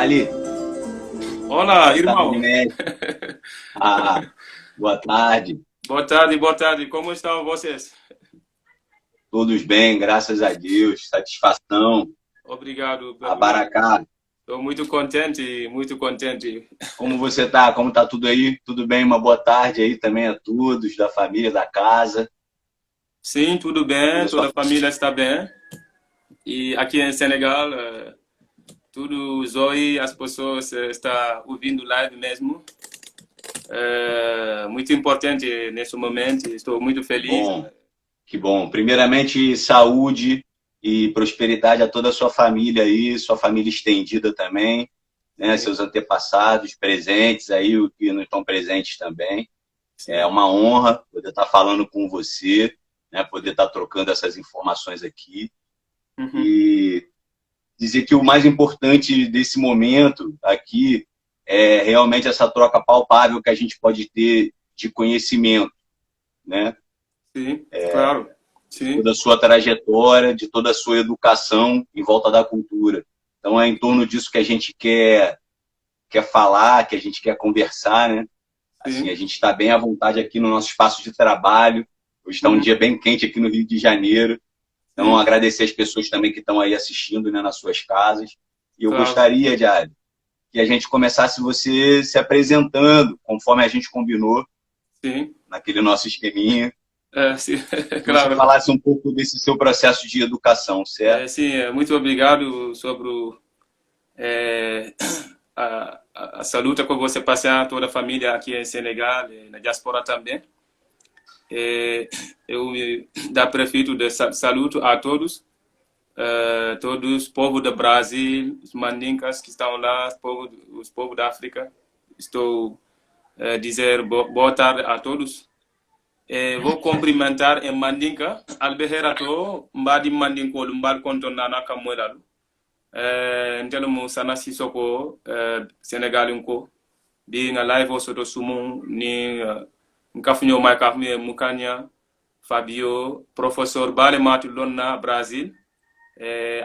Jali, Olá, boa tarde, irmão. mestre. Ah, boa tarde. Boa tarde. Como estão vocês? Todos bem, graças a Deus. Satisfação. Obrigado pelo. Abaracá. Estou muito contente, muito contente. Como você tá? Como tá tudo aí? Tudo bem? Uma boa tarde aí também a todos, da família, da casa. Sim, tudo Toda bem, a toda sua... a família está bem. E aqui em Senegal, tudo zoe, as pessoas estão ouvindo live mesmo. Muito importante nesse momento, estou muito Que feliz. bom, que bom. Primeiramente, saúde e prosperidade a toda a sua família aí, sua família estendida também, né? Sim, Seus antepassados presentes aí, os que não estão presentes também. É sim. uma honra poder estar falando com você, né, poder estar trocando essas informações aqui Uhum. e dizer que o mais importante desse momento aqui é realmente essa troca palpável que a gente pode ter de conhecimento, né, Sim, claro. de Sim, toda a sua trajetória, de toda a sua educação em volta da cultura. Então é em torno disso que a gente quer falar, que a gente quer conversar, né? Assim, a sim. gente está bem à vontade aqui no nosso espaço de trabalho. Hoje está um Uhum. dia bem quente aqui no Rio de Janeiro. Então, Sim, agradecer as pessoas também que estão aí assistindo, né, nas suas casas. E eu claro. gostaria, Diário, que a gente começasse você se apresentando, conforme a gente combinou Sim, naquele nosso esqueminha. sim, Que você claro. falasse um pouco desse seu processo de educação, certo? Sim, muito obrigado sobre é, essa luta que você passar toda a família aqui em Senegal, na diáspora também. Eu da prefeito de saludo a todos, todos os povos do Brasil, os mandinkas que estão lá, os povos da África. Estou a dizer boa tarde a todos. Vou cumprimentar em Mandinka, albeherato, mbadi Mandinkolu, mbadi kontondana kamoylalu. Ntelu mu sana sisoko Senegalin ko di nga live soto sumu ni nkafunyo mai kafmi mukanya Fabio professeur Bale Matu Lonna Brasil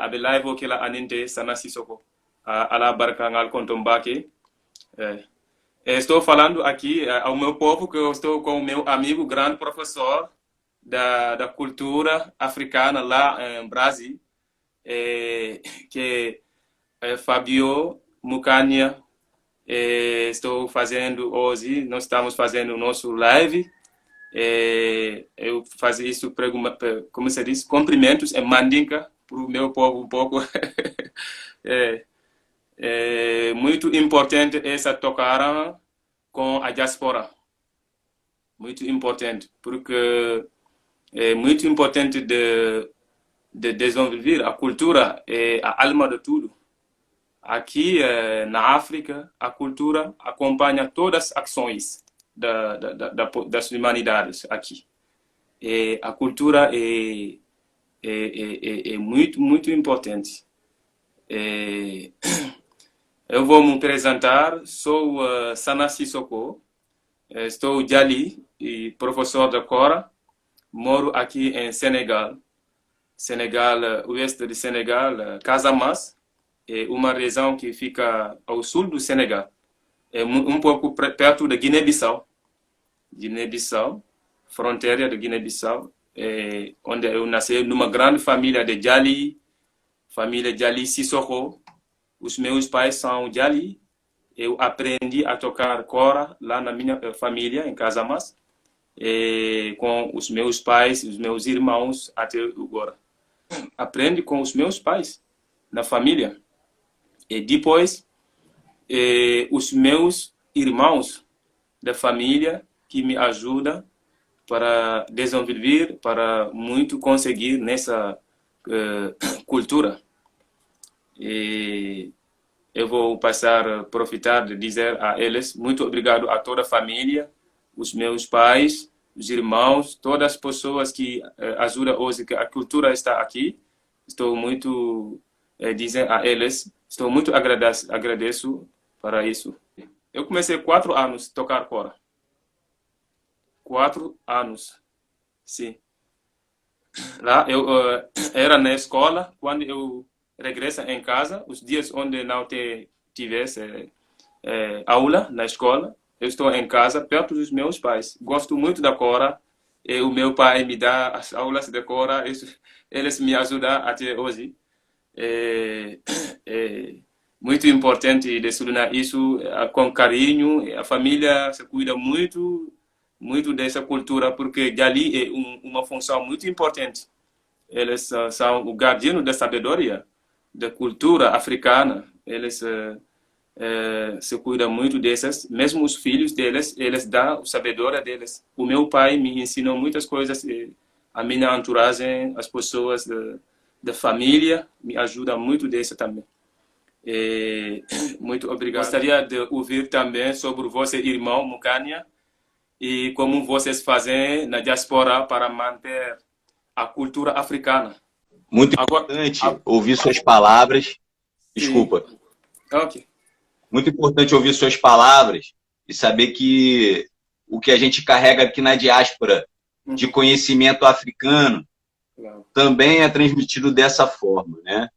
abe live o kila aninte sana sisoko ala barka ngal konto mbake eh, estou falando aqui ao meu povo que eu estou com o meu amigo grande professor da cultura africana lá em Brasil que Fabio Mucania, estou fazendo hoje, nós estamos fazendo o nosso live. Eu faço isso, como se diz, cumprimentos em Mandinka para o meu povo um pouco. é, muito importante essa tocar com a diáspora. Muito importante, porque é muito importante de desenvolver a cultura, é a alma de tudo. Aqui na África, a cultura acompanha todas as ações das humanidades aqui. A cultura é muito, muito importante. É, eu vou me apresentar, sou Sana Sissoko, estou Jali, e professor da Cora, moro aqui em Senegal, Senegal, oeste de Senegal, Casamance, é uma região que fica ao sul do Senegal. É um pouco perto da Guiné-Bissau. Guiné-Bissau, fronteira da Guiné-Bissau, onde eu nasci numa grande família de Jali, família Jali Sissoko. Os meus pais são Jali. Eu aprendi a tocar cora lá na minha família, em Casamas, com os meus pais, os meus irmãos até agora. Aprendi com os meus pais, na família. E depois, os meus irmãos da família que me ajudam para desenvolver, para muito conseguir nessa cultura. E eu vou passar a aproveitar de dizer a eles muito obrigado a toda a família, os meus pais, os irmãos, todas as pessoas que ajudam hoje, que a cultura está aqui. Estou muito dizer a eles, estou muito agradeço para isso. Eu comecei 4 anos a tocar cora. 4 anos, sim. Lá eu era na escola, quando eu regresso em casa, os dias onde não tem tivesse aula na escola, eu estou em casa, perto dos meus pais. Gosto muito da Cora, e o meu pai me dá as aulas de Cora, eles me ajudam até hoje. É muito importante de estudar isso com carinho. A família se cuida muito, muito dessa cultura, porque ali é uma função muito importante. Eles são o guardião da sabedoria, da cultura africana. Eles se cuidam muito dessas, mesmo os filhos deles, eles dão a sabedoria deles. O meu pai me ensinou muitas coisas, a minha entourage, as pessoas da família, me ajudam muito dessa também. Muito obrigado. Gostaria de ouvir também sobre você, irmão Mukanya, e como vocês fazem na diáspora para manter a cultura africana. Muito importante ouvir suas palavras. Desculpa. Ok. Muito importante ouvir suas palavras e saber que o que a gente carrega aqui na diáspora de conhecimento africano também é transmitido dessa forma, né?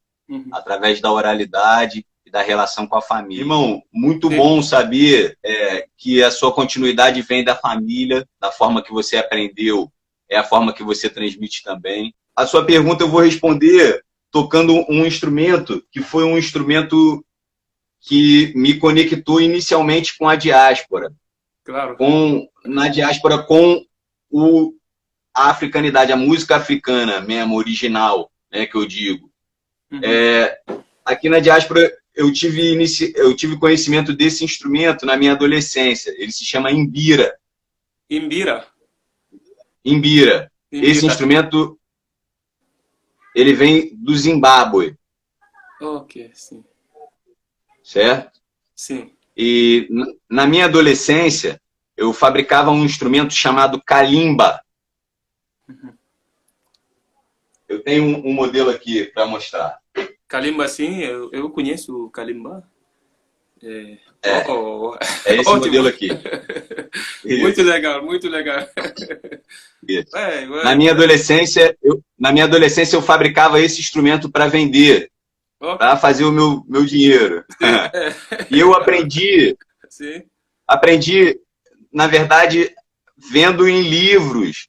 Através da oralidade e da relação com a família. Irmão, muito bom saber que a sua continuidade vem da família, da forma que você aprendeu, é a forma que você transmite também. A sua pergunta eu vou responder tocando um instrumento que foi um instrumento que me conectou inicialmente com a diáspora. Claro. Na diáspora com a africanidade, a música africana mesmo, original, né, que eu digo. Aqui na diáspora eu tive conhecimento desse instrumento na minha adolescência. Ele se chama imbira. Imbira? Imbira. Esse instrumento, ele vem do Zimbábue. Ok, sim. Certo? Sim. E na minha adolescência, eu fabricava um instrumento chamado kalimba. Eu tenho um modelo aqui para mostrar. Kalimba, sim, eu conheço o kalimba. É esse modelo aqui. Muito legal, muito legal. Na minha adolescência, eu fabricava esse instrumento para vender. Para fazer o meu dinheiro. E eu aprendi, na verdade, vendo em livros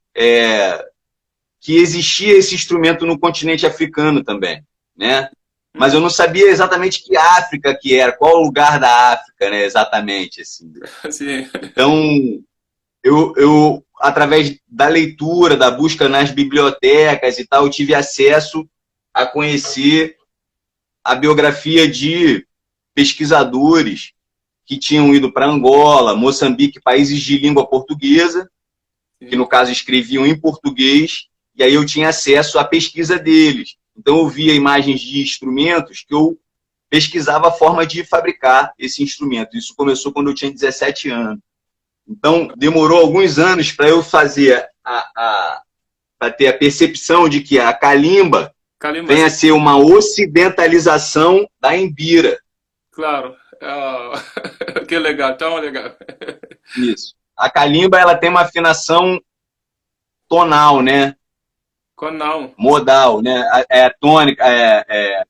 que existia esse instrumento no continente africano também, né? Mas eu não sabia exatamente que África que era, qual o lugar da África, né? Exatamente, assim. Sim. Então, eu, através da leitura, da busca nas bibliotecas e tal, eu tive acesso a conhecer a biografia de pesquisadores que tinham ido para Angola, Moçambique, países de língua portuguesa, que no caso escreviam em português, e aí eu tinha acesso à pesquisa deles. Então eu via imagens de instrumentos que eu pesquisava a forma de fabricar esse instrumento. Isso começou quando eu tinha 17 anos. Então demorou alguns anos para eu fazer para ter a percepção de que a kalimba vem a ser uma ocidentalização da imbira. Claro. Que legal, tão legal. Isso. A kalimba, ela tem uma afinação tonal, né? Tonal. Modal, né? Tônica,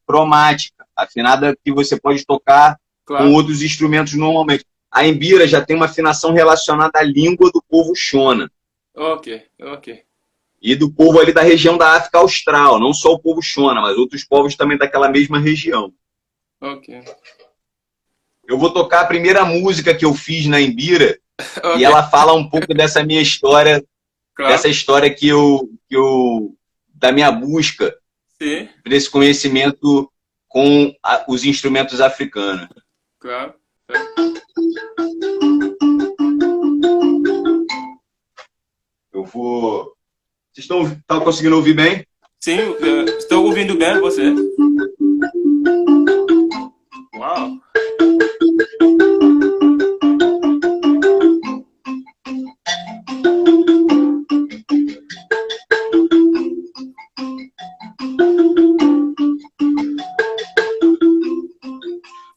cromática. Afinada que você pode tocar com outros instrumentos normalmente. A imbira já tem uma afinação relacionada à língua do povo Shona. Ok. E do povo ali da região da África Austral, não só o povo Shona, mas outros povos também daquela mesma região. Ok. Eu vou tocar a primeira música que eu fiz na imbira, e ela fala um pouco dessa minha história, dessa história que eu da minha busca desse conhecimento com os instrumentos africanos. Claro. Eu vou... Vocês estão conseguindo ouvir bem? Sim, estou ouvindo bem você. Uau!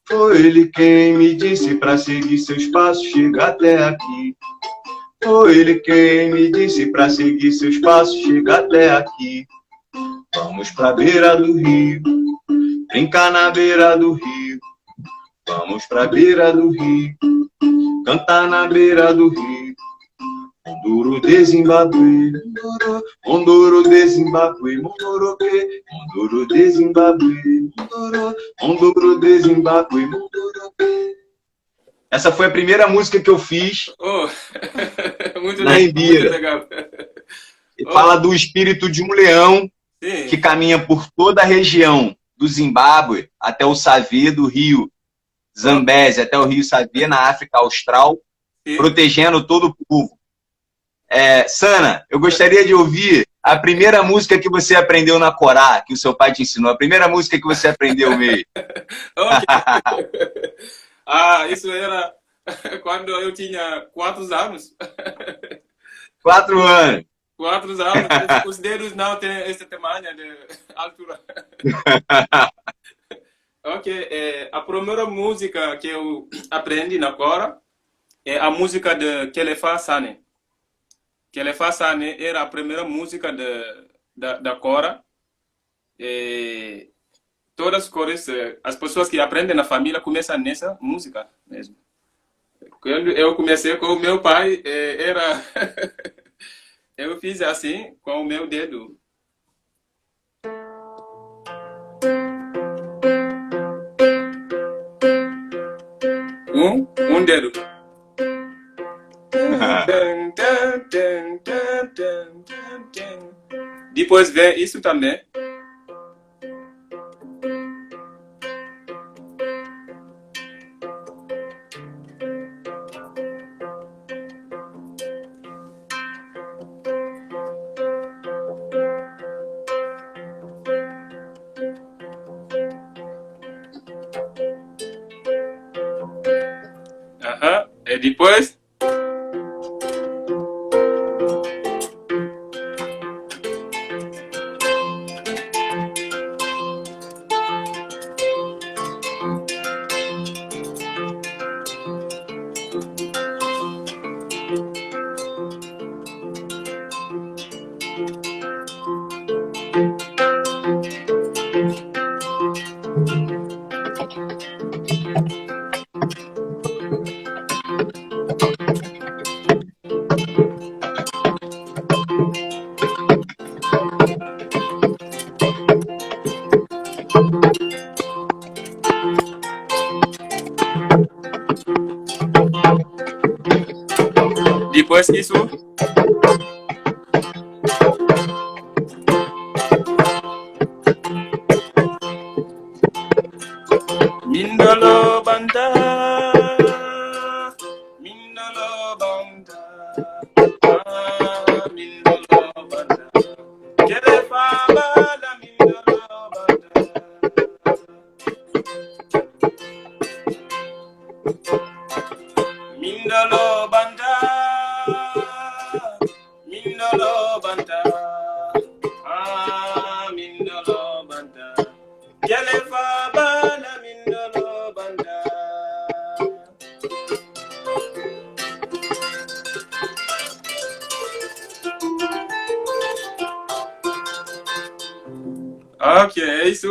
Foi ele quem me disse para seguir seus passos, chega até aqui. Foi ele quem me disse para seguir seus passos, chega até aqui. Vamos pra beira do rio, brincar na beira do rio. Vamos pra beira do rio, cantar na beira do rio. Mondoro de Zimbabwe, Mondoro de Zimbabwe, Mondorobe, Mondoro de Zimbabwe, Mondoro de Zimbabwe, Mondorobe. Essa foi a primeira música que eu fiz Muito na legal, Imbira. muito legal. Fala do espírito de um leão Sim. que caminha por toda a região do Zimbábue até o Savê do rio Zambeze, até o rio Savê, na África Austral, Sim. protegendo todo o povo. Sana, eu gostaria de ouvir a primeira música que você aprendeu na Corá, que o seu pai te ensinou. A primeira música que você aprendeu mesmo. Okay. Isso era quando eu tinha 4 anos. 4 anos. 4 anos. Os dedos não têm essa tamanho de altura. Ok. A primeira música que eu aprendi na Cora é a música de Kelefa Sane. Kelefa Sane era a primeira música da Cora. Todas as cores, as pessoas que aprendem na família começam nessa música mesmo. Quando eu comecei com o meu pai, eu fiz assim com o meu dedo. Um dedo. Depois vem isso também. E depois isso. Mindolo banda, mindolo banda, mindolo banda. Kelefa bala mindolo banda. Mindolo banda, mindolo banda, mindolo banda. Kelefa bala mindolo banda. Ok, é isso.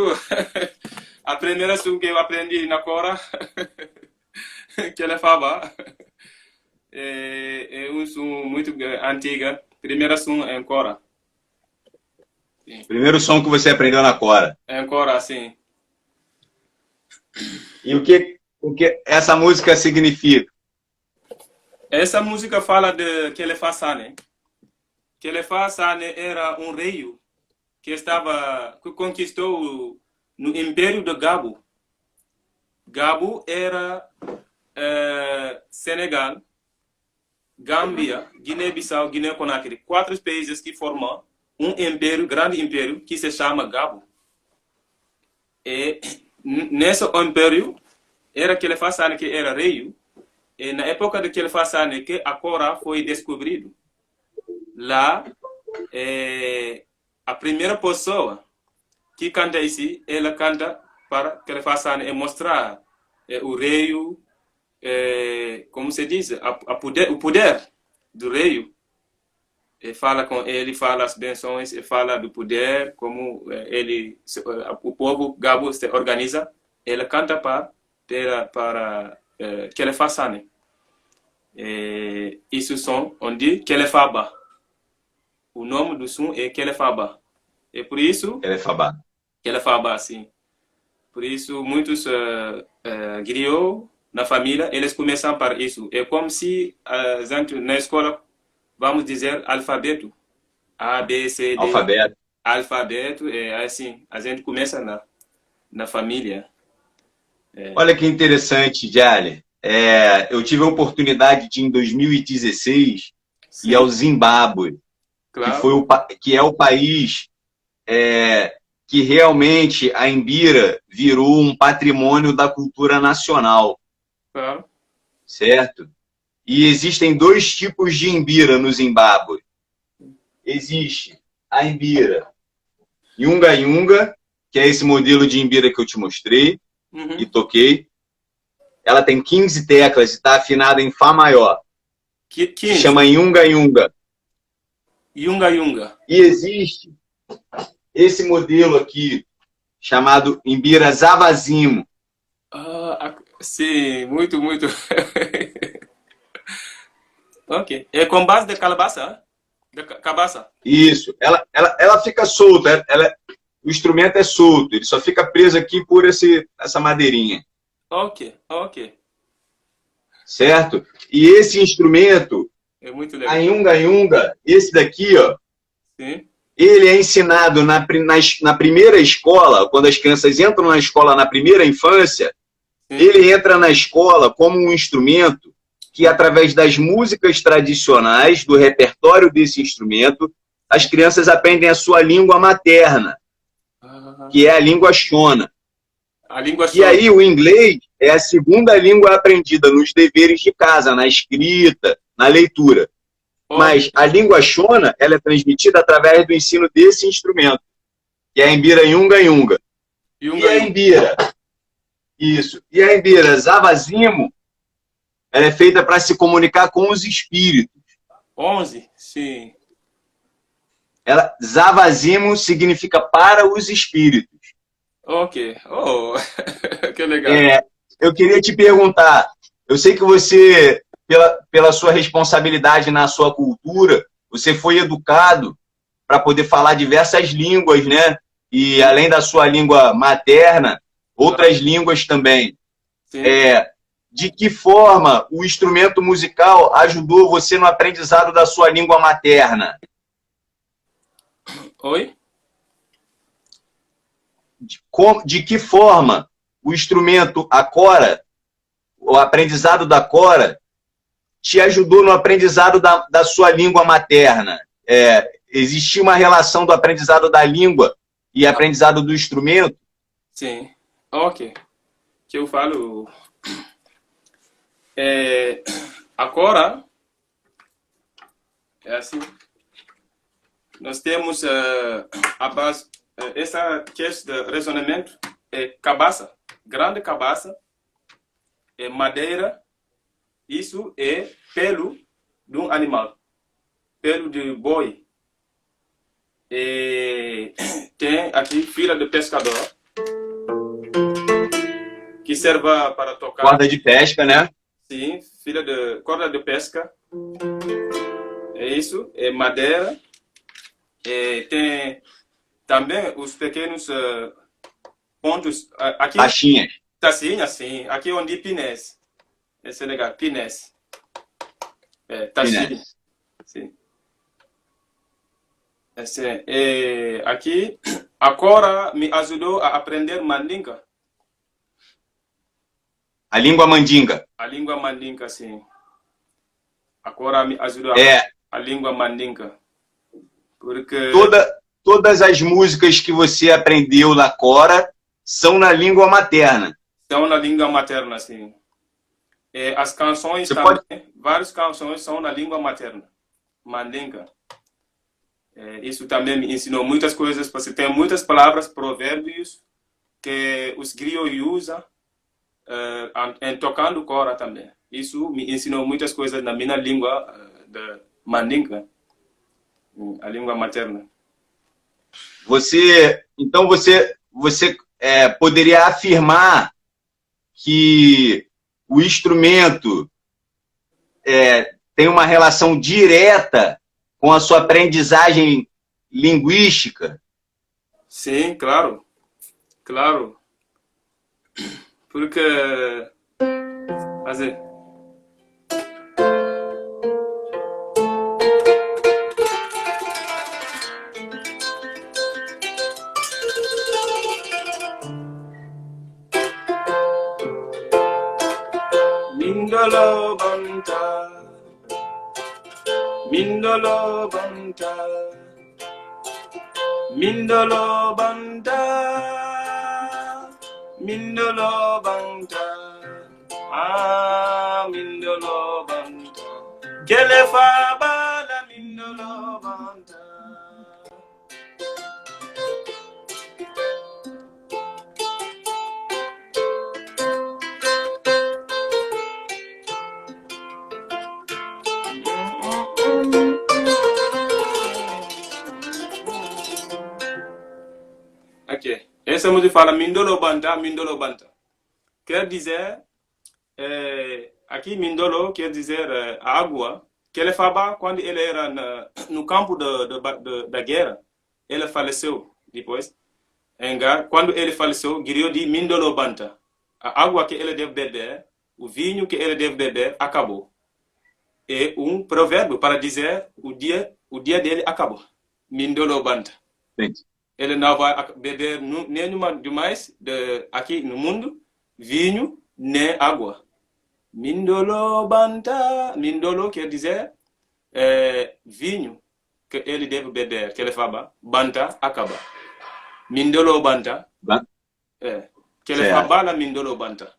A primeira som que eu aprendi na Cora, Kelefa Bala, é um som muito antiga. Primeira som em Cora. Sim. Primeiro som que você aprendeu na Cora. Em Cora, sim. E o que essa música significa? Essa música fala de Kelefa Sane. Kelefa Sane era um rei que conquistou no Império de Gabo. Gabo era Senegal, Gâmbia, Guiné-Bissau, Guiné-Conakry. 4 países que formam um império, grande império, que se chama Gabo. E nesse império, era Kelefa Sane que era rei. E na época de Kelefa Sane que a Cora foi descobrido. Lá, a primeira pessoa que canta isso, ela canta para Kelefa Sane e mostrar o rei, como se diz, o poder do rei. E fala com ele, fala as benções, e fala do poder, como o povo Gabo se organiza. Ele canta para para Kelefasane. Isso som, on dit Kelefaba. O nome do som é Kelefaba. E por isso... Kelefaba, sim. Por isso, muitos griots na família, eles começam por isso. É como se a gente, na escola, vamos dizer alfabeto. A, B, C, D. Alfabeto. Alfabeto, é assim. A gente começa na família. Olha que interessante, Djali. Eu tive a oportunidade de, em 2016, ir ao Zimbábue, claro. que é o país que realmente a Imbira virou um patrimônio da cultura nacional. Claro. Certo? E existem dois tipos de Imbira no Zimbábue. Existe a Imbira Yunga Yunga, que é esse modelo de Imbira que eu te mostrei e toquei. Ela tem 15 teclas e está afinada em Fá maior. Se chama Yunga Yunga. Yunga Yunga. E existe esse modelo aqui, chamado Imbira Zavazimo. Sim, muito, muito. Ok. É com base de calabaça? De cabaça? Isso. Ela fica solta. O instrumento é solto. Ele só fica preso aqui por essa madeirinha. Ok. Certo? E esse instrumento, é muito legal. a Yunga Yunga, esse daqui, ó. Sim. Ele é ensinado na primeira escola, quando as crianças entram na escola na primeira infância. Sim. Ele entra na escola como um instrumento que, através das músicas tradicionais, do repertório desse instrumento, as crianças aprendem a sua língua materna, que é a língua Shona. E aí o inglês é a segunda língua aprendida nos deveres de casa, na escrita, na leitura. Mas a língua Shona, ela é transmitida através do ensino desse instrumento, que é a Imbira Yunga Yunga. E a Imbira, isso. E a Imbira Zavazimo, ela é feita para se comunicar com os espíritos. 11, sim. Zavazimo significa para os espíritos. Ok. Oh, que legal. Eu queria te perguntar, eu sei que você, pela sua responsabilidade na sua cultura, você foi educado para poder falar diversas línguas, né? E além da sua língua materna, outras línguas também. Sim. De que forma o instrumento musical ajudou você no aprendizado da sua língua materna? Oi? De que forma o instrumento, a cora, o aprendizado da cora, te ajudou no aprendizado da sua língua materna? Existia uma relação do aprendizado da língua e aprendizado do instrumento? Sim. Ok. Que eu falo... agora, é assim, nós temos a base, essa questão de resonamento é cabaça, grande cabaça, é madeira, isso é pelo de um animal, pelo de boi. Tem aqui fila de pescador, que serve para tocar. Corda de pesca, né? Sim, corda de pesca. É isso, é madeira. Tem também os pequenos pontos. Aqui, taxinhas. Taxinhas, sim. Aqui onde pinés. Esse é legal, pinés. Taxinha. Sim. Aqui, agora me ajudou a aprender mandinga. A língua mandinga. A língua mandinga, sim. Agora me ajudou a língua mandinga. Porque... Todas as músicas que você aprendeu na cora são na língua materna. São na língua materna, sim. As canções também, várias canções são na língua materna, mandinga. Isso também me ensinou muitas coisas, porque tem muitas palavras, provérbios, que os griots usam em tocando cora também. Isso me ensinou muitas coisas na minha língua de mandinga, a língua materna. Então você poderia afirmar que o instrumento tem uma relação direta com a sua aprendizagem linguística? Sim, claro. Claro. Porque... Assim, Mindolo Banta, Mindolo Banta, Mindolo Banta, Mindolo Banta, ah, Mindolo Banta, Kele Fabala Mindolo Banta. Ok. Essa música fala Mindolo Banta, Mindolo Banta. Quer dizer, aqui Mindolo quer dizer água, que ele fala quando ele era no campo da guerra, ele faleceu depois. Quando ele faleceu, griou de Mindolo Banta. A água que ele deve beber, o vinho que ele deve beber, acabou. É um provérbio para dizer o dia dele acabou. Mindolo Banta. Sim. Ele não vai beber nenhuma demais aqui no mundo, vinho nem água. Mindolo Banta. Mindolo quer dizer vinho que ele deve beber, que ele fala, Banta acaba. Mindolo Banta. Que ele fala Mindolo Banta.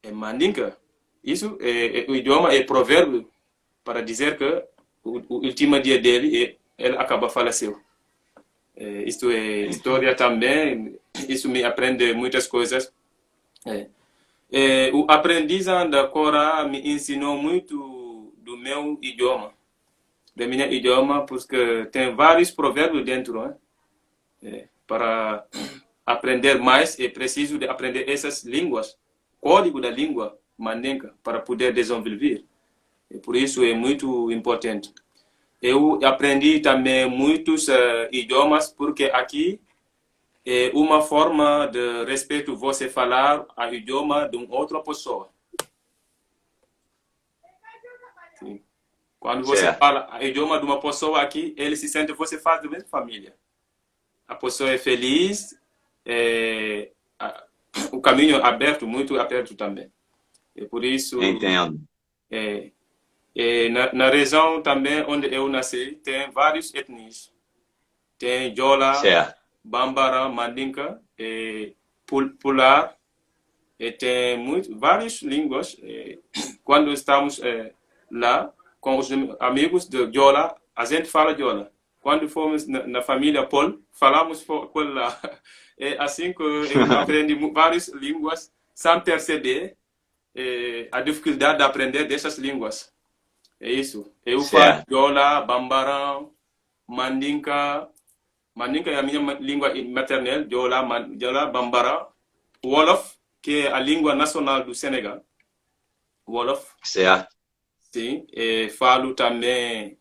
É Mandinka. Isso o idioma é provérbio para dizer que o último dia dele ele acaba faleceu. Isto é história também, isso me aprende muitas coisas. O aprendizagem da Cora me ensinou muito do meu idioma, da minha idioma, porque tem vários provérbios dentro. Para aprender mais, é preciso de aprender essas línguas, código da língua mandinka, para poder desenvolver. E por isso é muito importante. Eu aprendi também muitos idiomas, porque aqui é uma forma de respeito você falar o idioma de uma outra pessoa. Sim. Quando você fala o idioma de uma pessoa aqui, ele se sente, você faz da mesma família. A pessoa é feliz, o caminho é aberto, muito aberto também. E por isso... Entendo. Na região também onde eu nasci, tem várias etnias. Tem Jola, Bambara, Mandinka, Pular, tem várias línguas. Quando estamos lá com os amigos de Jola, a gente fala Jola. Quando fomos na família Pol, falamos Pol lá. É assim que eu aprendi várias línguas sem perceber a dificuldade de aprender dessas línguas. É isso. Eu falo Jola, Bambara, Mandinka. Mandinka é a minha língua maternal. Jola, Bambara. Wolof, que é a língua nacional do Senegal. Wolof. Certo. Sim. Falo também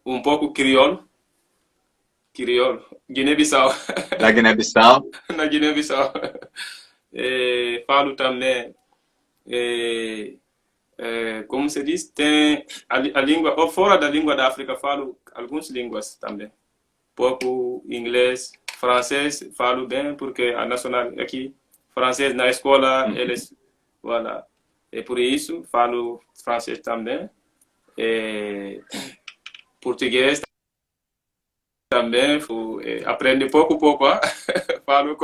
um pouco crioulo. Guiné-Bissau. Da Guiné-Bissau. Na Guiné-Bissau. Falo também... como se diz, tem a língua, ou fora da língua da África, falo algumas línguas também. Pouco inglês, francês, falo bem, porque a nacional aqui, francês na escola, eles, voilà. E por isso, falo francês também. Português também, aprendo pouco, falo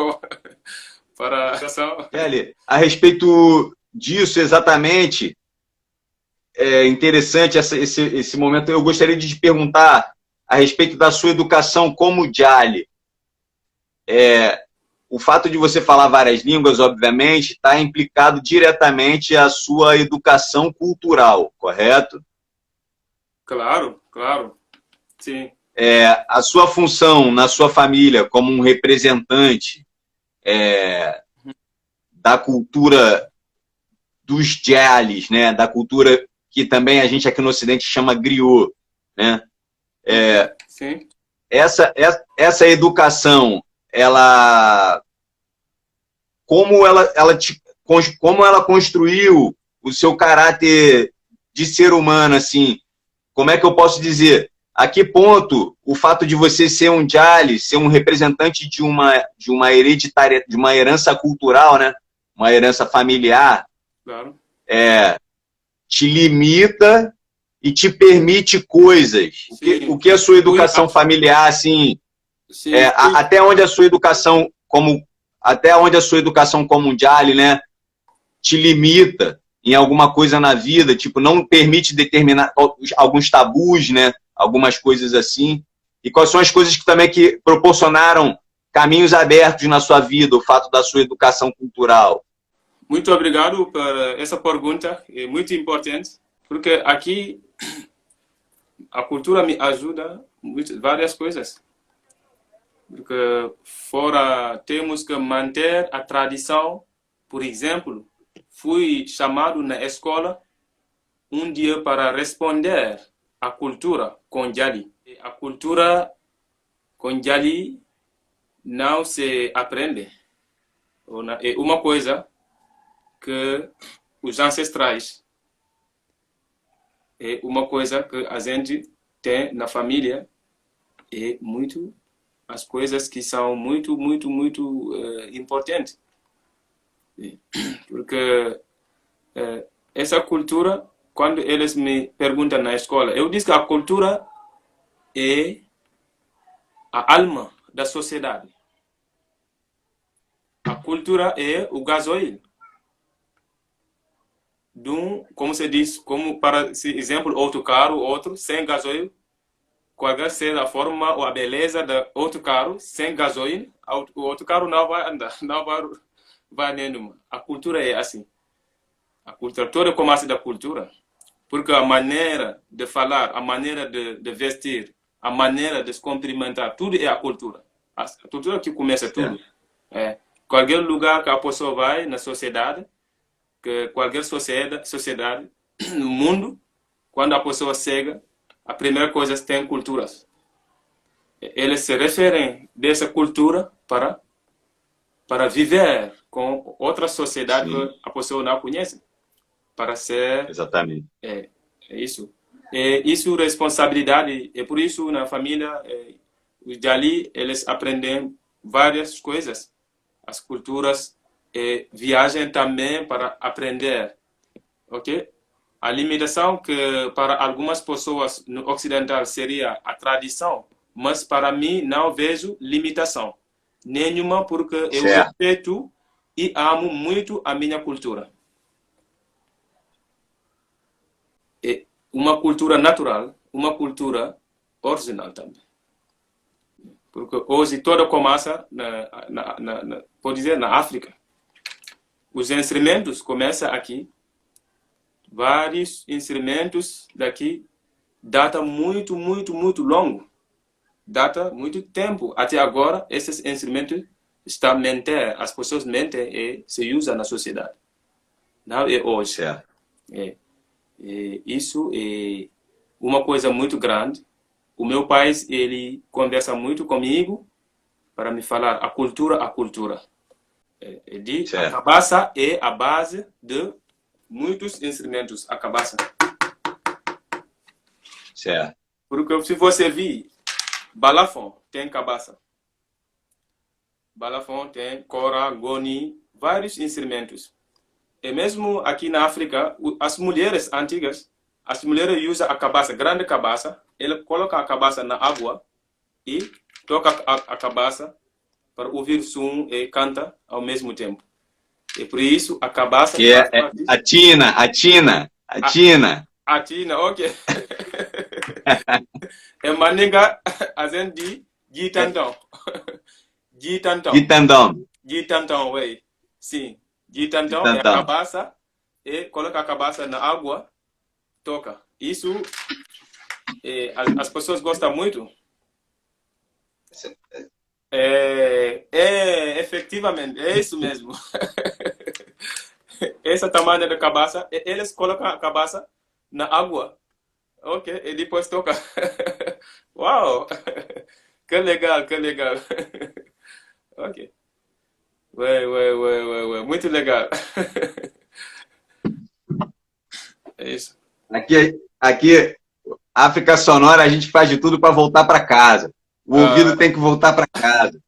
para Kelly, a respeito disso exatamente, é interessante esse momento. Eu gostaria de te perguntar a respeito da sua educação como Djali. O fato de você falar várias línguas, obviamente, está implicado diretamente a sua educação cultural, correto? Claro. Sim. A sua função na sua família como um representante da cultura dos djalis, né? Da cultura que também a gente aqui no Ocidente chama griot, né? Sim. Essa educação, como ela construiu o seu caráter de ser humano, assim, como é que eu posso dizer? A que ponto o fato de você ser um djali, ser um representante de uma hereditária, de uma herança cultural, né? Uma herança familiar, Claro. te limita e te permite coisas. O que a sua educação familiar, assim, sim, até onde a sua educação como um djali, né, te limita em alguma coisa na vida, tipo, não permite determinar alguns tabus, né, algumas coisas assim. E quais são as coisas que também que proporcionaram caminhos abertos na sua vida, o fato da sua educação cultural? Muito obrigado por essa pergunta, é muito importante, porque aqui a cultura me ajuda muito, várias coisas. Porque fora temos que manter a tradição. Por exemplo, fui chamado na escola um dia para responder à cultura com djali. A cultura com djali não se aprende. É uma coisa que os ancestrais, é uma coisa que a gente tem na família, é muito, as coisas que são muito importantes. Porque essa cultura, quando eles me perguntam na escola, eu digo que a cultura é a alma da sociedade. A cultura é o gasoil. Como se diz, como para exemplo, outro carro, outro sem gasoil, qualquer seja a forma ou a beleza de outro carro, sem gasoil, o outro carro não vai andar, não vai nenhuma. A cultura é assim. A cultura, toda começa da cultura. Porque a maneira de falar, a maneira de vestir, a maneira de se cumprimentar, tudo é a cultura. A cultura que começa tudo. Qualquer lugar que a pessoa vai na sociedade, que qualquer sociedade no mundo, quando a pessoa chega, a primeira coisa tem culturas. Eles se referem dessa cultura para viver com outra sociedade que a pessoa não conhece. Para ser... Exatamente. É isso. Isso é responsabilidade. É por isso, na família, os djali, eles aprendem várias coisas. As culturas viajam também para aprender. Ok? A limitação que para algumas pessoas no ocidental seria a tradição, mas para mim não vejo limitação nenhuma, porque eu respeito e amo muito a minha cultura. É uma cultura natural, uma cultura original também. Porque hoje toda começa, pode dizer, na África. Os instrumentos começam aqui. Vários instrumentos daqui. Data muito longo. Data muito tempo. Até agora, esses instrumentos estão mantendo. As pessoas mentem e se usam na sociedade. Não é hoje. Isso é uma coisa muito grande. O meu pai, ele conversa muito comigo para me falar a cultura. A cabaça é a base de muitos instrumentos. A cabaça. Certo. Porque se você vir, balafon tem cabaça. Balafon tem cora, goni, vários instrumentos. E mesmo aqui na África, as mulheres antigas, as mulheres usam a cabaça, grande cabaça, ela coloca a cabaça na água e toca a cabaça para ouvir som e canta ao mesmo tempo. E por isso a cabaça... Que é a tina, ok. É maninga, a gente diz gitantão. Gitantão, ué. Sim. Gitantão é a cabaça e coloca a cabaça na água, toca. Isso as pessoas gostam muito. Sim. Efetivamente, é isso mesmo. esse tamanho da cabeça, eles colocam a cabeça na água. Ok, e depois toca. Uau! Que legal, que legal. Ok. Ué. Muito legal. É isso. Aqui, África Sonora, a gente faz de tudo para voltar para casa. O ouvido tem que voltar para casa.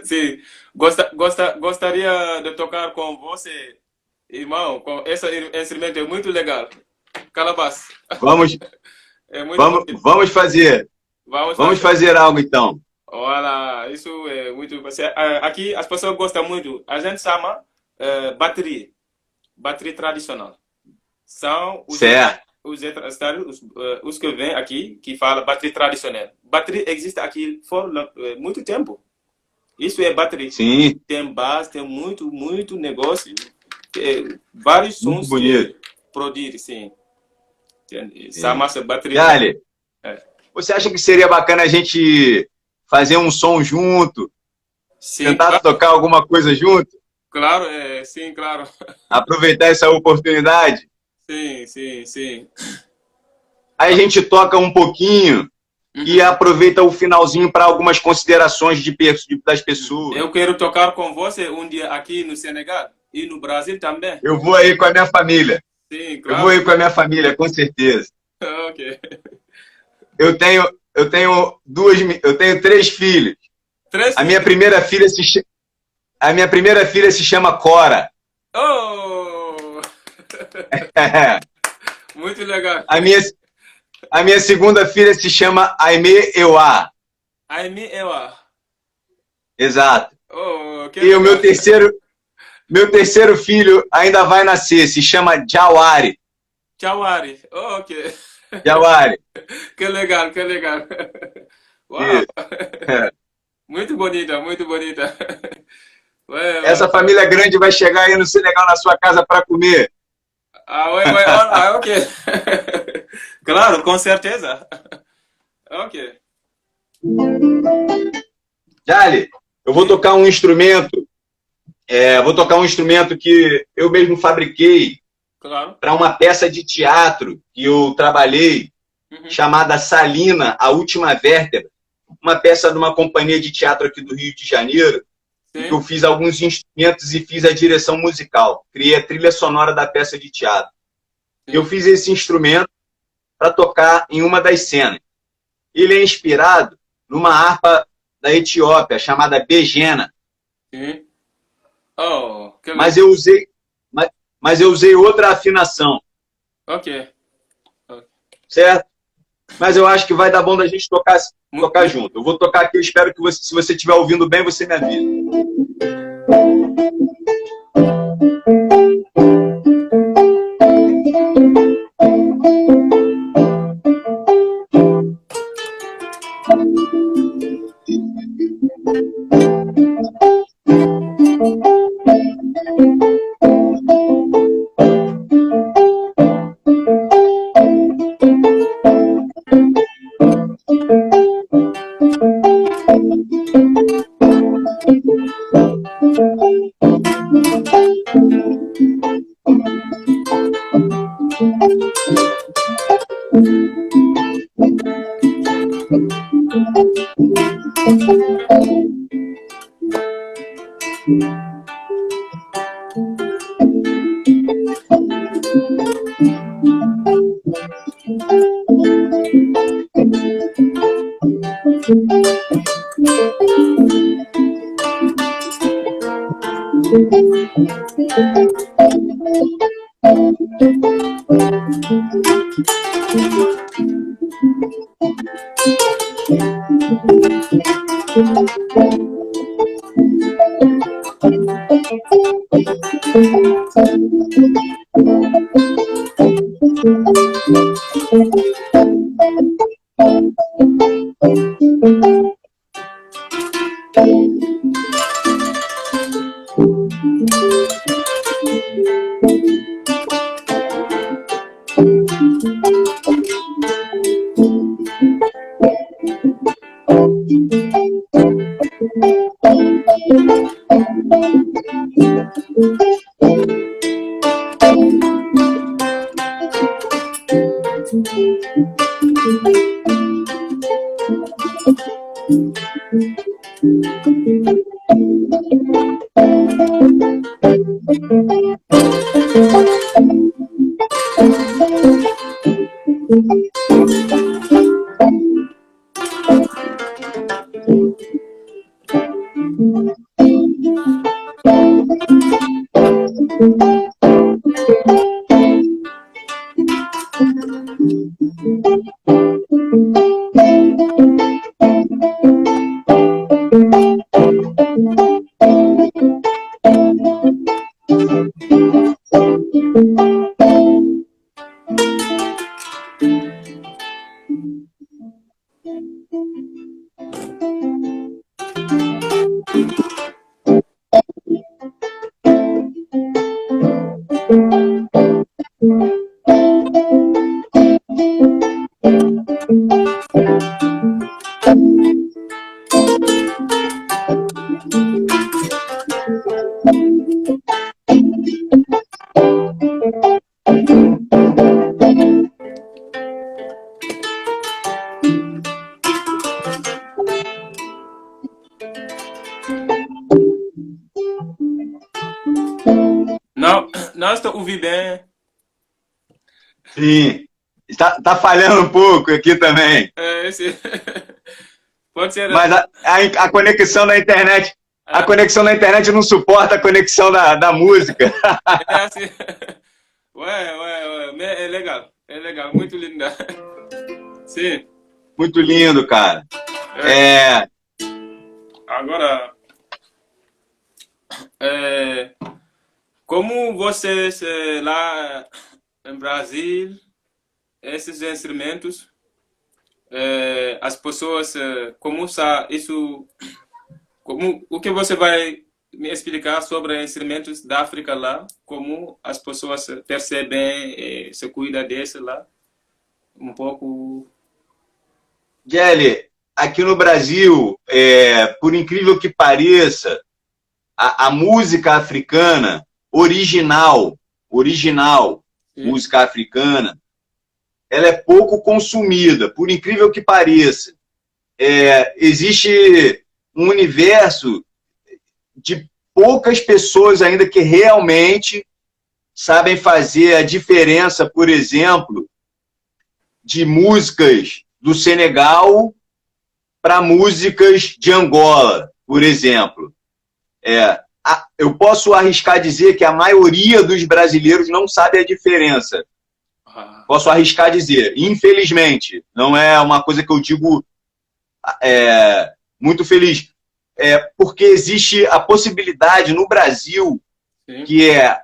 Sim, gostaria de tocar com você, irmão, com esse instrumento, é muito legal. Calabaça. Vamos, É muito vamos, bonito. vamos fazer. Vamos Vamos fazer. fazer algo então. Olha, isso é muito. Aqui as pessoas gostam muito. A gente chama bateria. Bateria tradicional. São Certo. os que vêm aqui que falam bateria tradicional. Bateria existe aqui por muito tempo. Isso é bateria. Sim. Tem base, tem muito negócio. Vários Muito sons bonito. que produzem, sim. Chama-se bateria. Dale, você acha que seria bacana a gente fazer um som junto? Sim, Tentar claro, tocar alguma coisa junto? claro, sim, claro. Aproveitar essa oportunidade? Sim. Aí a gente toca um pouquinho e aproveita o finalzinho para algumas considerações das pessoas. Eu quero tocar com você um dia aqui no Senegal e no Brasil também. Eu vou aí com a minha família. Sim, Eu vou claro. aí com a minha família, com certeza. Ok. Eu tenho 3 filhos. Três A minha filhos. primeira filha se chama Cora. Oh! Muito legal. A minha segunda filha se chama Aimee Ewa. Aime Ewa. Exato. Oh, que E o legal. meu terceiro filho ainda vai nascer, se chama Jawari. Chawari. Oh, ok. Jawari. Que legal, que legal. Uau. Isso. Muito bonita, muito bonita. Essa família grande vai chegar aí no Senegal na sua casa para comer. Ok. Claro, com certeza. Ok. Dali, eu vou tocar um instrumento. Vou tocar um instrumento que eu mesmo fabriquei Claro. para uma peça de teatro que eu trabalhei, chamada Salina, a Última Vértebra. Uma peça de uma companhia de teatro aqui do Rio de Janeiro, em que eu fiz alguns instrumentos e fiz a direção musical. Criei a trilha sonora da peça de teatro. Sim. Eu fiz esse instrumento para tocar em uma das cenas. Ele é inspirado numa harpa da Etiópia, chamada Begena. Sim. Oh, que legal. Mas eu usei outra afinação, Ok. certo? Mas eu acho que vai dar bom da gente tocar junto. Eu vou tocar aqui, eu espero que você, se você estiver ouvindo bem, você me avisa. Não estou ouvindo bem. Sim. Tá falhando um pouco aqui também. Sim. Pode ser. Mas a conexão na internet, a conexão na internet não suporta a conexão da música. É assim. Ué. É legal, muito lindo. Sim. Muito lindo, cara. Agora, como vocês lá em Brasil, esses instrumentos, as pessoas, como isso, o que você vai me explicar sobre instrumentos da África lá, como as pessoas percebem, se cuidam desse lá, um pouco. Gelli, aqui no Brasil, por incrível que pareça, a música africana original, música africana, ela é pouco consumida, por incrível que pareça. Existe um universo de poucas pessoas ainda que realmente sabem fazer a diferença, por exemplo, de músicas do Senegal para músicas de Angola, por exemplo. Eu posso arriscar dizer que a maioria dos brasileiros não sabe a diferença. Posso arriscar dizer, infelizmente, não é uma coisa que eu digo muito feliz, porque existe a possibilidade no Brasil, sim, que é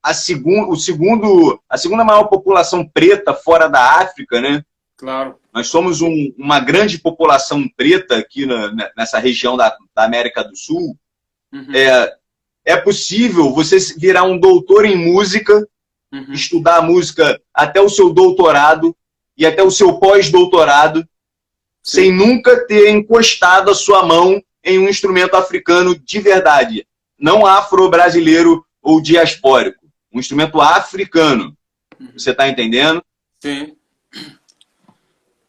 a segunda maior população preta fora da África, né? Claro. Nós somos uma grande população preta aqui nessa região da América do Sul. Uhum. É possível você virar um doutor em música, uhum, estudar música até o seu doutorado e até o seu pós-doutorado, sem nunca ter encostado a sua mão em um instrumento africano de verdade, não afro-brasileiro ou diaspórico, um instrumento africano. Uhum. Você está entendendo? Sim.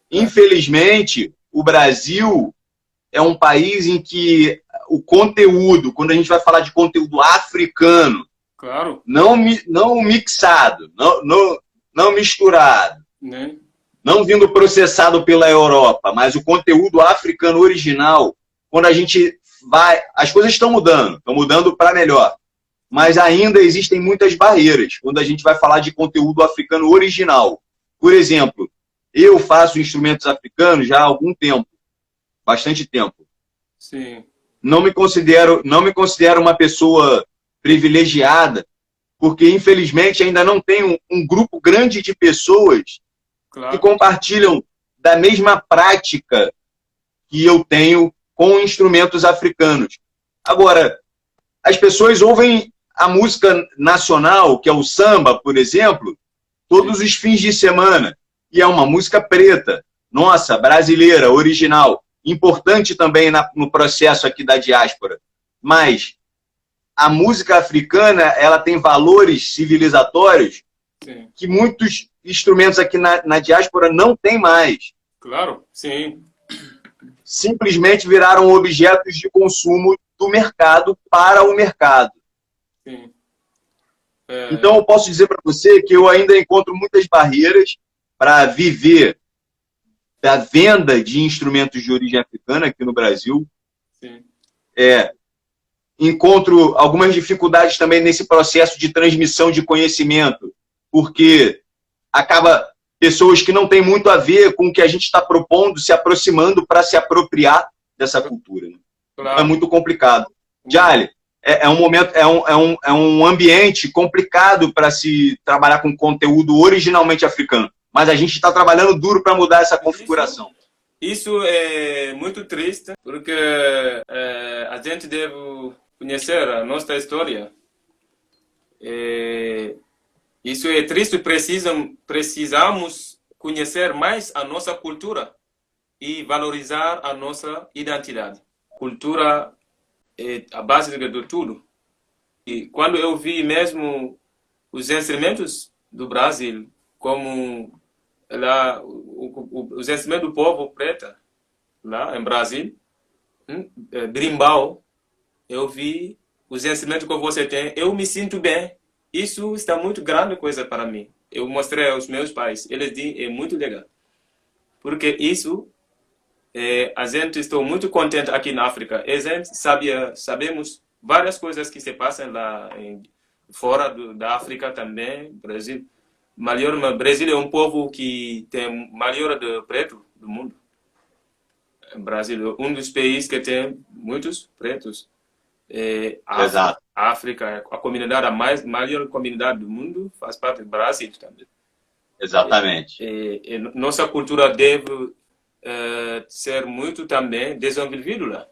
Infelizmente, o Brasil é um país em que o conteúdo, quando a gente vai falar de conteúdo africano, claro, não mixado, não misturado, né, não vindo processado pela Europa, mas o conteúdo africano original, quando a gente vai... As coisas estão mudando para melhor, mas ainda existem muitas barreiras quando a gente vai falar de conteúdo africano original. Por exemplo, eu faço instrumentos africanos já há algum tempo, bastante tempo. Sim. Não me considero uma pessoa privilegiada, porque, infelizmente, ainda não tenho um grupo grande de pessoas, claro, que compartilham da mesma prática que eu tenho com instrumentos africanos. Agora, as pessoas ouvem a música nacional, que é o samba, por exemplo, todos os fins de semana, e é uma música preta, nossa, brasileira, original, importante também no processo aqui da diáspora. Mas a música africana, ela tem valores civilizatórios, sim, que muitos instrumentos aqui na diáspora não tem mais. Claro, sim. Simplesmente viraram objetos de consumo do mercado para o mercado. Sim. Então, eu posso dizer para você que eu ainda encontro muitas barreiras para viver da venda de instrumentos de origem africana aqui no Brasil. Sim. Encontro algumas dificuldades também nesse processo de transmissão de conhecimento, porque acaba pessoas que não têm muito a ver com o que a gente está propondo, se aproximando para se apropriar dessa cultura. Né? Claro. É muito complicado. Djali, é um momento, é um ambiente complicado para se trabalhar com conteúdo originalmente africano, mas a gente está trabalhando duro para mudar essa configuração. Isso é muito triste, porque a gente deve conhecer a nossa história. Isso é triste, precisamos conhecer mais a nossa cultura e valorizar a nossa identidade. Cultura é a base de tudo. E quando eu vi mesmo os instrumentos do Brasil, como lá, os instrumentos do povo preto, lá em Brasil, brimbal, eu vi os instrumentos que você tem, eu me sinto bem. Isso está muito grande coisa para mim. Eu mostrei aos meus pais, eles dizem, é muito legal. Porque isso, a gente está muito contente aqui na África. A gente sabemos várias coisas que se passam lá fora da África também, Brasil. Brasil é um povo que tem maior de preto do mundo. Brasil é um dos países que tem muitos pretos. Exato. A África, a comunidade, a maior comunidade do mundo, faz parte do Brasil também. Exatamente. Nossa cultura deve ser muito também desenvolvida lá.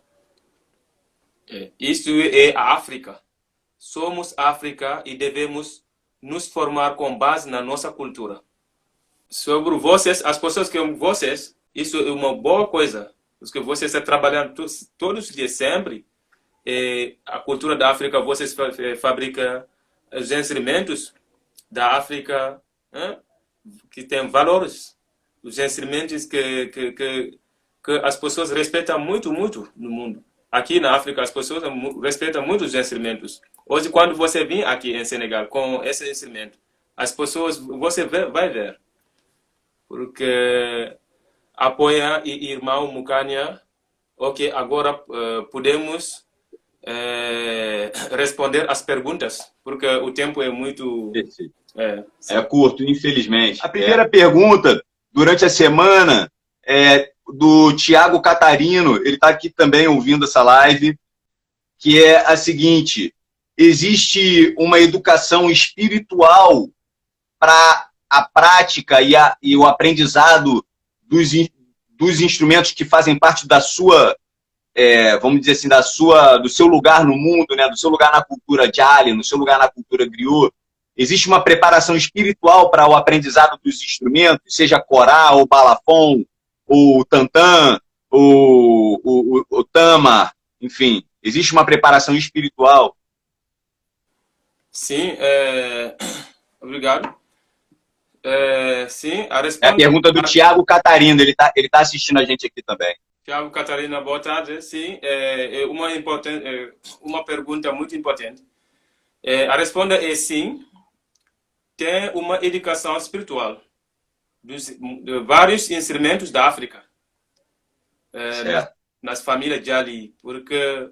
Isso é a África. Somos África e devemos nos formar com base na nossa cultura. Sobre vocês, as pessoas que vocês, isso é uma boa coisa, porque vocês estão trabalhando todos os dias sempre. A cultura da África, vocês fabricam os instrumentos da África que tem valores, os instrumentos que as pessoas respeitam muito, muito no mundo. Aqui na África, as pessoas respeitam muito os instrumentos. Hoje, quando você vem aqui em Senegal com esse instrumento, as pessoas, você vai ver. Porque apoia irmão Mukanya, ok, agora podemos responder as perguntas, porque o tempo é muito... É curto, infelizmente. A primeira pergunta, durante a semana, é do Tiago Catarino, ele está aqui também ouvindo essa live, que é a seguinte: existe uma educação espiritual para a prática e o aprendizado dos instrumentos que fazem parte da sua, vamos dizer assim, do seu lugar no mundo, né? Do seu lugar na cultura Djali, no seu lugar na cultura griot? Existe uma preparação espiritual para o aprendizado dos instrumentos, seja corá, ou balafon, ou tantã, ou tama, enfim. Existe uma preparação espiritual? Sim, obrigado. Sim, a resposta... É a pergunta do Tiago Catarino, ele tá assistindo a gente aqui também. Tiago Catarina, boa tarde. Sim, uma pergunta muito importante. A resposta é sim. Tem uma educação espiritual de vários instrumentos da África, nas famílias Djali, porque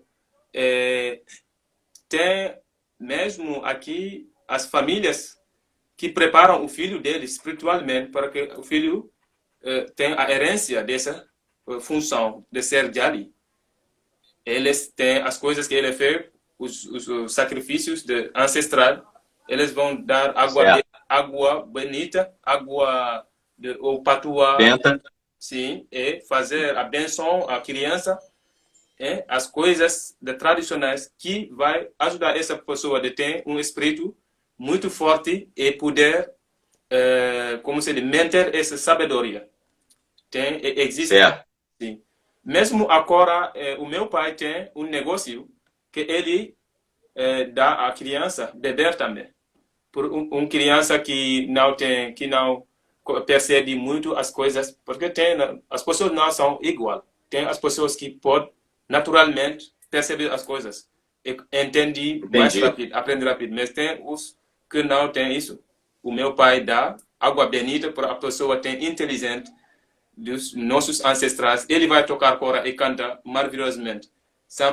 tem mesmo aqui as famílias que preparam o filho deles espiritualmente para que o filho tenha a herência dessa função de ser Djali. Eles têm as coisas que ele fez, os sacrifícios ancestrais. Eles vão dar água bonita, água ou patuá, sim, e fazer a benção à criança, as coisas tradicionais que vai ajudar essa pessoa a ter um espírito muito forte e poder, como se diz, manter essa sabedoria. Existe, sim. Mesmo agora, o meu pai tem um negócio que ele dá à criança beber também. por criança que não percebe muito as coisas, porque as pessoas não são igual. Tem as pessoas que podem naturalmente perceber as coisas, entender mais rápido, aprender rápido, mas tem os que não têm isso. O meu pai dá água bendita para a pessoa ter inteligente dos nossos ancestrais. Ele vai tocar cora e canta maravilhosamente, sem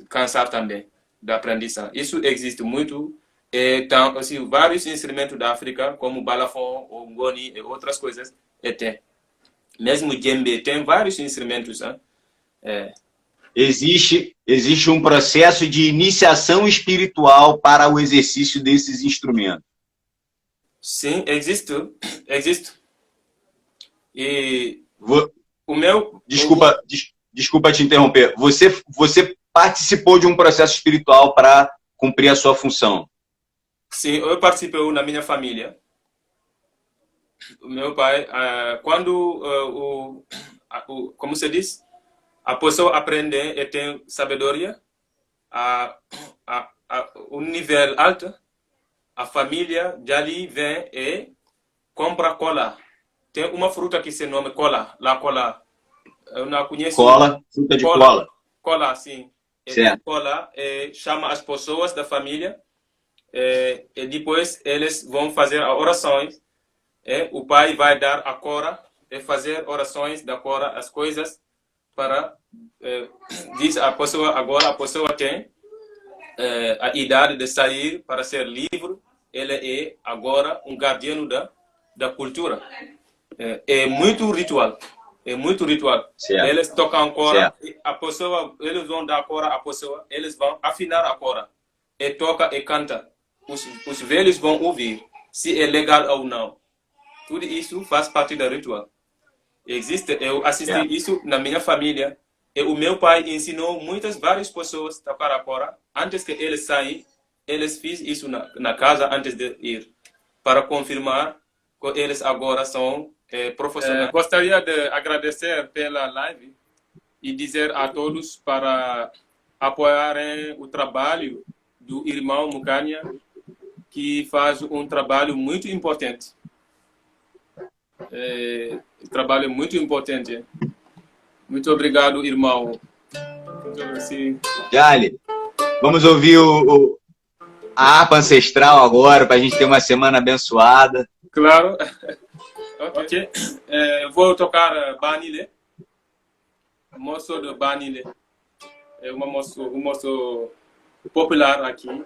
cansar também da aprendizagem. Isso existe muito. Então, assim, vários instrumentos da África, como balafon, o ngoni e outras coisas, tem. Mesmo djembe, tem vários instrumentos. Existe um processo de iniciação espiritual para o exercício desses instrumentos. Sim, existe. E o meu... Desculpa te interromper. Você participou de um processo espiritual para cumprir a sua função? Sim, eu participei na minha família. O meu pai, quando, como se diz, a pessoa aprende e tem sabedoria, um nível alto, a família dali vem e compra cola. Tem uma fruta que se chama cola, eu não conheço. Cola, fruta de cola. Cola, sim. Cola, chama as pessoas da família, e depois eles vão fazer orações. O pai vai dar a cora e fazer orações da cora, as coisas para diz a pessoa agora, a pessoa tem a idade de sair para ser livre. Ele é agora um guardião da cultura. É muito ritual. Certo. Eles tocam cora, a pessoa, eles vão dar cora à pessoa, eles vão afinar a cora, e toca e canta. Os velhos vão ouvir se é legal ou não. Tudo isso faz parte do ritual. Eu assisti isso na minha família, e o meu pai ensinou várias pessoas a tocar a cora. Antes que eles saem, eles fizeram isso na casa antes de ir, para confirmar que eles agora são profissionais. Gostaria de agradecer pela live e dizer a todos para apoiarem o trabalho do irmão Mukanya, que faz um trabalho muito importante. Trabalho muito importante. Muito obrigado, irmão. Jali, vamos ouvir a harpa ancestral agora, para a gente ter uma semana abençoada. Claro. Ok. Vou tocar Banile. Moço de Banile. É um moço popular aqui.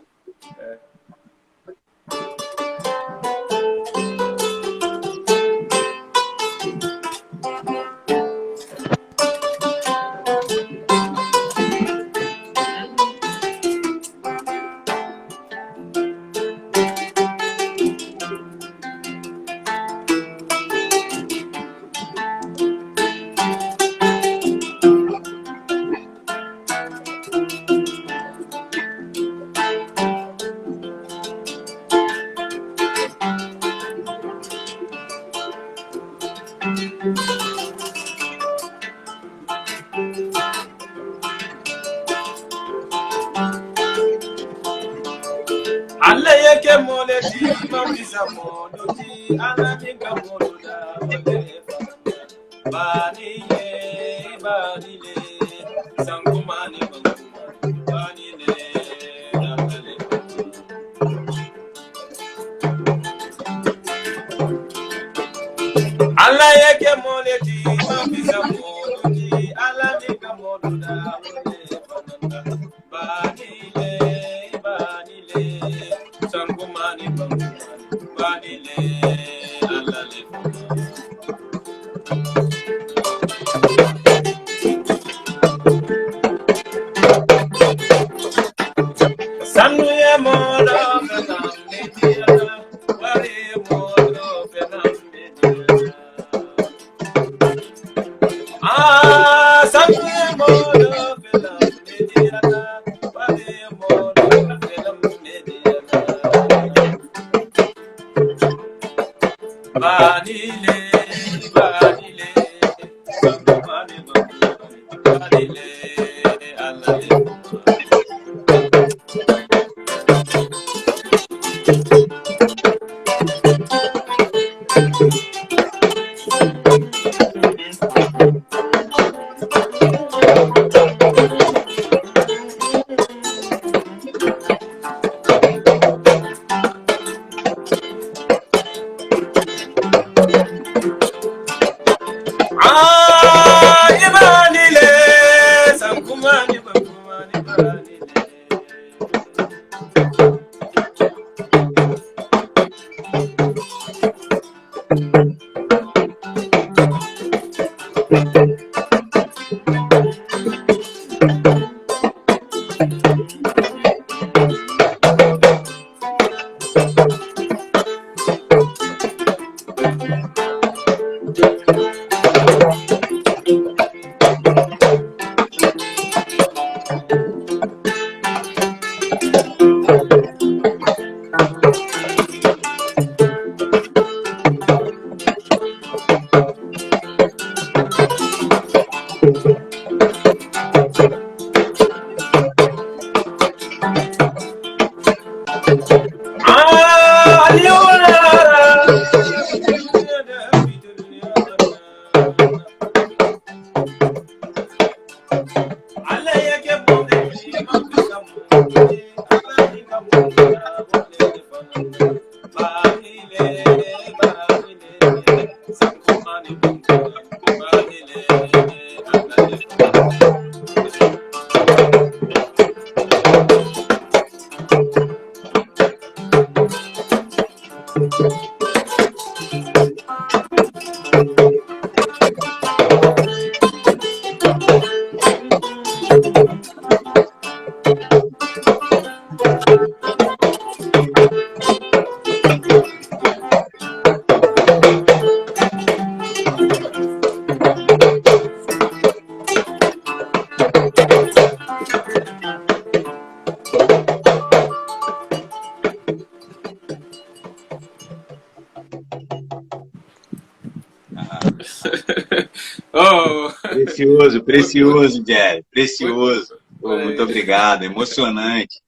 Oh, Precioso, precioso, Jerry. Precioso. Pô, muito obrigado. Emocionante.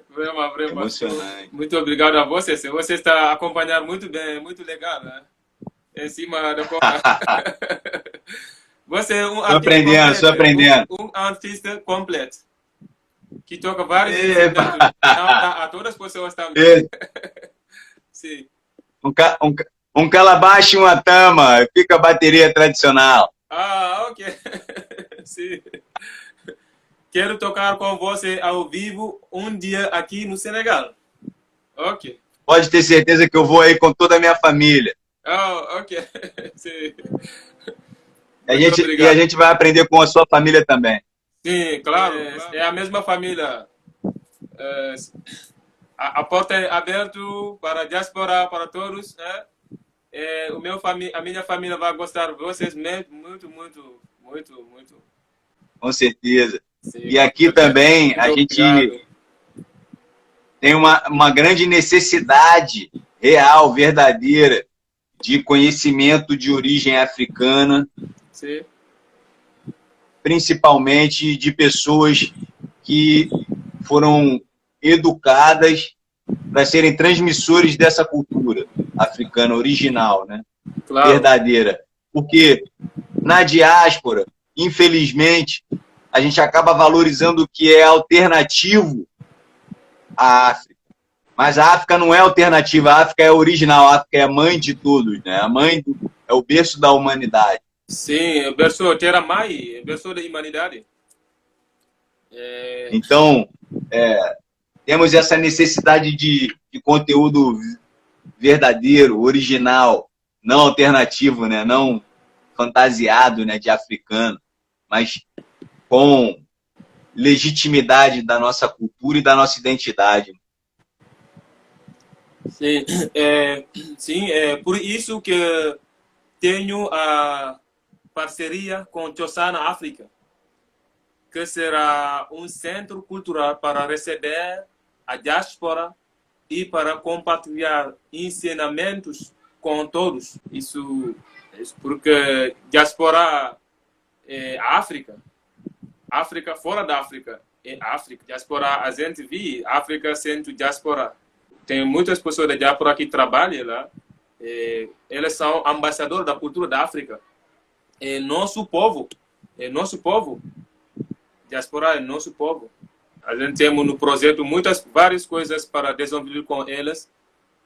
Vraiment. Emocionante. Muito obrigado a você. Você está acompanhando muito bem, muito legal, né? Em cima da coca. Você é um Estou aprendendo. Um artista completo. Que toca vários instrumentos. A todas as pessoas também. Sim. Um calabash e uma tama. Fica a bateria tradicional. Ah, ok. Sim. Quero tocar com você ao vivo um dia aqui no Senegal. Ok. Pode ter certeza que eu vou aí com toda a minha família. Oh, ok. Sim. E a gente vai aprender com a sua família também. Sim, claro. É a mesma família. A porta é aberta para a diáspora, para todos. Né? A minha família vai gostar de vocês muito. Com certeza. Sim, e aqui também a gente obrigado. Tem uma grande necessidade real, verdadeira, de conhecimento de origem africana, Sim. principalmente de pessoas que foram educadas para serem transmissores dessa cultura africana original, né? Claro. Verdadeira. Porque na diáspora, infelizmente, a gente acaba valorizando o que é alternativo à África. Mas a África não é alternativa, a África é original, a África é a mãe de todos, né? É o berço da humanidade. Sim, o berço terra mãe, o berço da humanidade. Então, temos essa necessidade de conteúdo verdadeiro, original, não alternativo, né? Não fantasiado, né, de africano, mas com legitimidade da nossa cultura e da nossa identidade. Sim, por isso que tenho a parceria com Chosana África, que será um centro cultural para receber a diáspora e para compartilhar ensinamentos com todos. Isso porque diáspora é África. África fora da África é África. Diáspora a gente vê, África sendo diáspora. Tem muitas pessoas da diáspora que trabalham lá. Eles são embaixadores da cultura da África. É nosso povo. Diáspora é nosso povo. A gente tem no projeto várias coisas para desenvolver com eles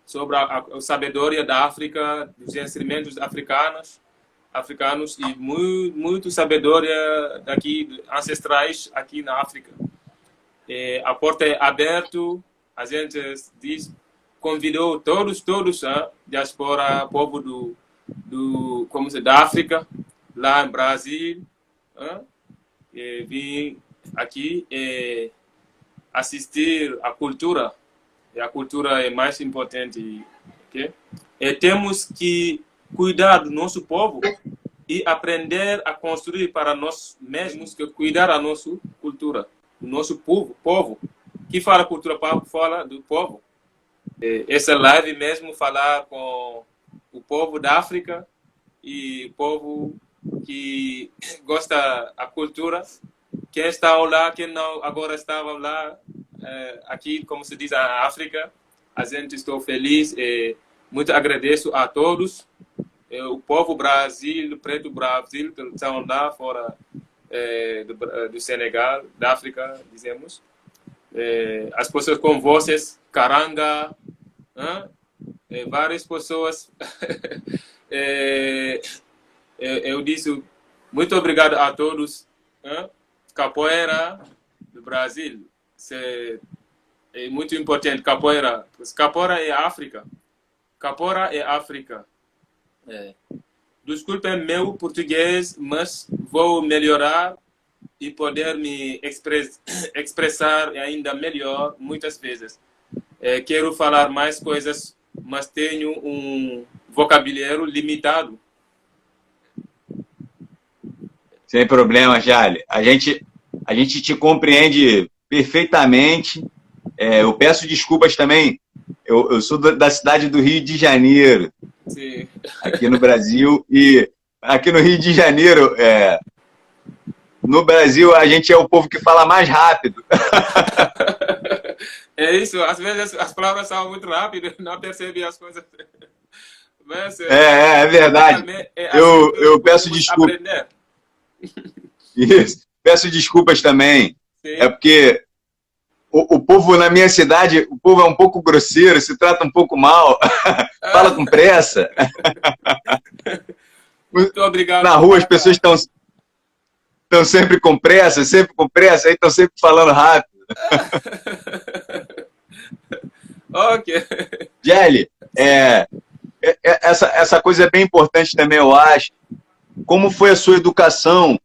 sobre a sabedoria da África, dos instrumentos africanos e muito sabedoria daqui ancestrais aqui na África. A porta é aberta. A gente convidou todos a diáspora, povo da África, lá no Brasil, e vim aqui assistir a cultura. E a cultura é mais importante. Okay? E temos que cuidar do nosso povo e aprender a construir para nós mesmos, que cuidar da nossa cultura, do nosso povo. Que fala cultura, fala do povo. Essa live mesmo falar com o povo da África e o povo que gosta da cultura. Quem está lá, quem não agora estava lá, aqui, como se diz, a África, a gente estou feliz e muito agradeço a todos. O povo Brasil, preto Brasil, que estão lá fora do Senegal, da África, dizemos. As pessoas com vocês, Karanga, várias pessoas. Eu disse muito obrigado a todos. Capoeira do Brasil é muito importante. Capoeira é África. Capoeira é África. Desculpem meu português, mas vou melhorar e poder me expressar ainda melhor muitas vezes. Quero falar mais coisas, mas tenho um vocabulário limitado. Sem problema, Jale. A gente te compreende perfeitamente. Eu peço desculpas também. Eu sou da cidade do Rio de Janeiro, Sim. Aqui no Brasil. E aqui no Rio de Janeiro, no Brasil, a gente é o povo que fala mais rápido. É isso. Às vezes as palavras são muito rápidas, não percebe as coisas. Mas, é verdade. Eu peço desculpas. Isso. Peço desculpas também. Sim. É porque o povo na minha cidade, o povo é um pouco grosseiro, se trata um pouco mal, fala com pressa. Muito obrigado. Na rua as pessoas estão sempre com pressa, aí estão sempre falando rápido. Ok. Jelly, essa coisa é bem importante também, eu acho. Como foi a sua educação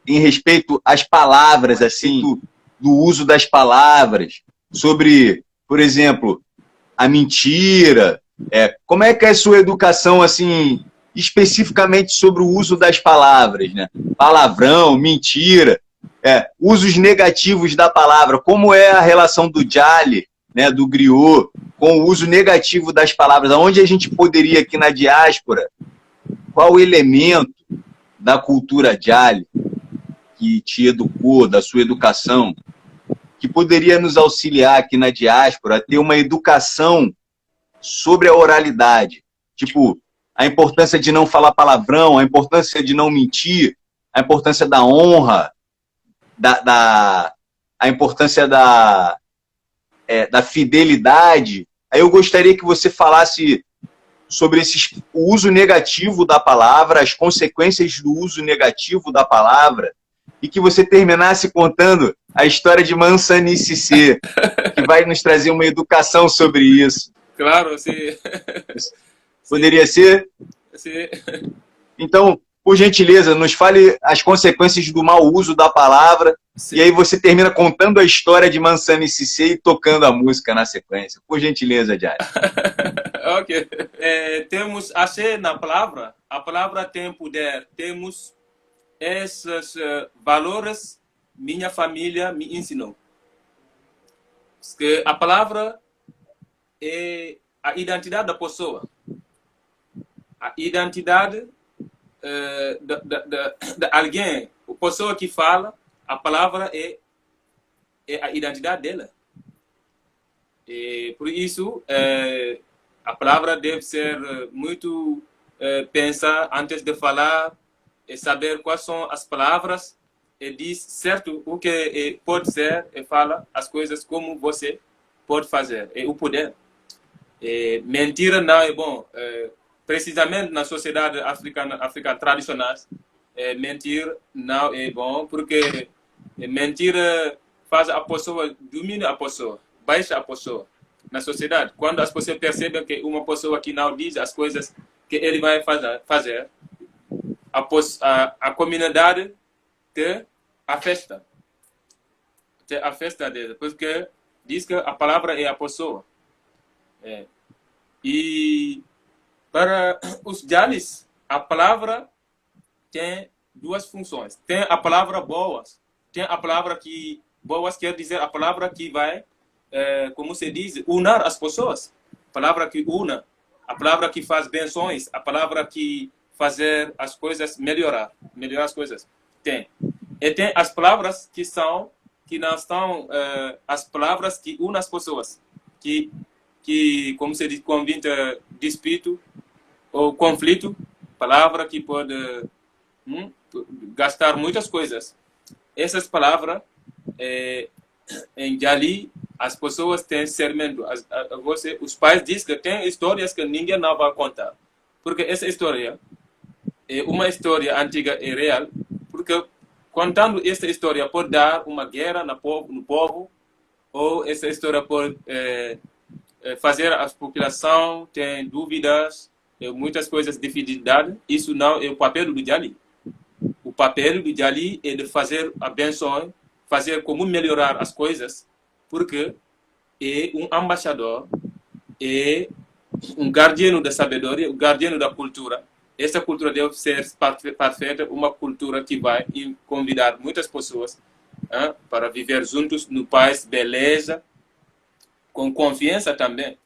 em respeito às palavras, assim, do uso das palavras, sobre, por exemplo, a mentira? Como é que é a sua educação, assim, especificamente sobre o uso das palavras, né? Palavrão, mentira, usos negativos da palavra. Como é a relação do Jali, né, do griot, com o uso negativo das palavras? Aonde a gente poderia, aqui na diáspora, qual o elemento da cultura Jali que te educou, da sua educação, que poderia nos auxiliar aqui na diáspora a ter uma educação sobre a oralidade? Tipo, a importância de não falar palavrão, a importância de não mentir, a importância da honra, a importância da fidelidade. Aí eu gostaria que você falasse sobre o uso negativo da palavra, as consequências do uso negativo da palavra, e que você terminasse contando a história de Mansani Sissé, que vai nos trazer uma educação sobre isso. Claro, sim. Poderia ser? Sim. Então, por gentileza, nos fale as consequências do mau uso da palavra, sim, e aí você termina contando a história de Mansani Sissé e tocando a música na sequência. Por gentileza, Jari. Ok. Temos na palavra, a palavra tem poder, temos esses valores minha família me ensinou. Porque a palavra é a identidade da pessoa. A identidade de alguém. A pessoa que fala, a palavra é a identidade dela. E por isso, a palavra deve ser muito pensar antes de falar, e saber quais são as palavras, e diz certo o que pode ser, e fala as coisas como você pode fazer, e o poder. Mentira não é bom. Precisamente na sociedade africana tradicional, mentir não é bom, porque mentira faz a pessoa, domina a pessoa, baixa a pessoa na sociedade. Quando as pessoas percebem que uma pessoa que não diz as coisas que ele vai fazer a comunidade ter a festa. Ter a festa dele, porque diz que a palavra é a pessoa. E para os Jalis, a palavra tem duas funções. Tem a palavra boas. Tem a palavra que... Boas quer dizer a palavra que vai, como se diz, unir as pessoas. A palavra que una. A palavra que faz benções. A palavra que fazer as coisas melhorar as coisas. Tem. E tem as palavras que não estão, as palavras que unem as pessoas. Que como se diz, convite dispito ou conflito. Palavra que pode gastar muitas coisas. Essas palavras, em Jali, as pessoas têm sermento. Os pais dizem que tem histórias que ninguém não vai contar. Porque essa história é uma história antiga e real. Porque contando essa história pode dar uma guerra no povo, ou essa história pode fazer a população ter dúvidas, muitas coisas de fidelidade. Isso não é o papel do Jali. O papel do Jali é de fazer a benção, fazer como melhorar as coisas, porque é um embaixador, é um guardião da sabedoria, um guardião da cultura. Essa cultura deve ser perfeita, uma cultura que vai convidar muitas pessoas para viver juntos no país, beleza, com confiança também.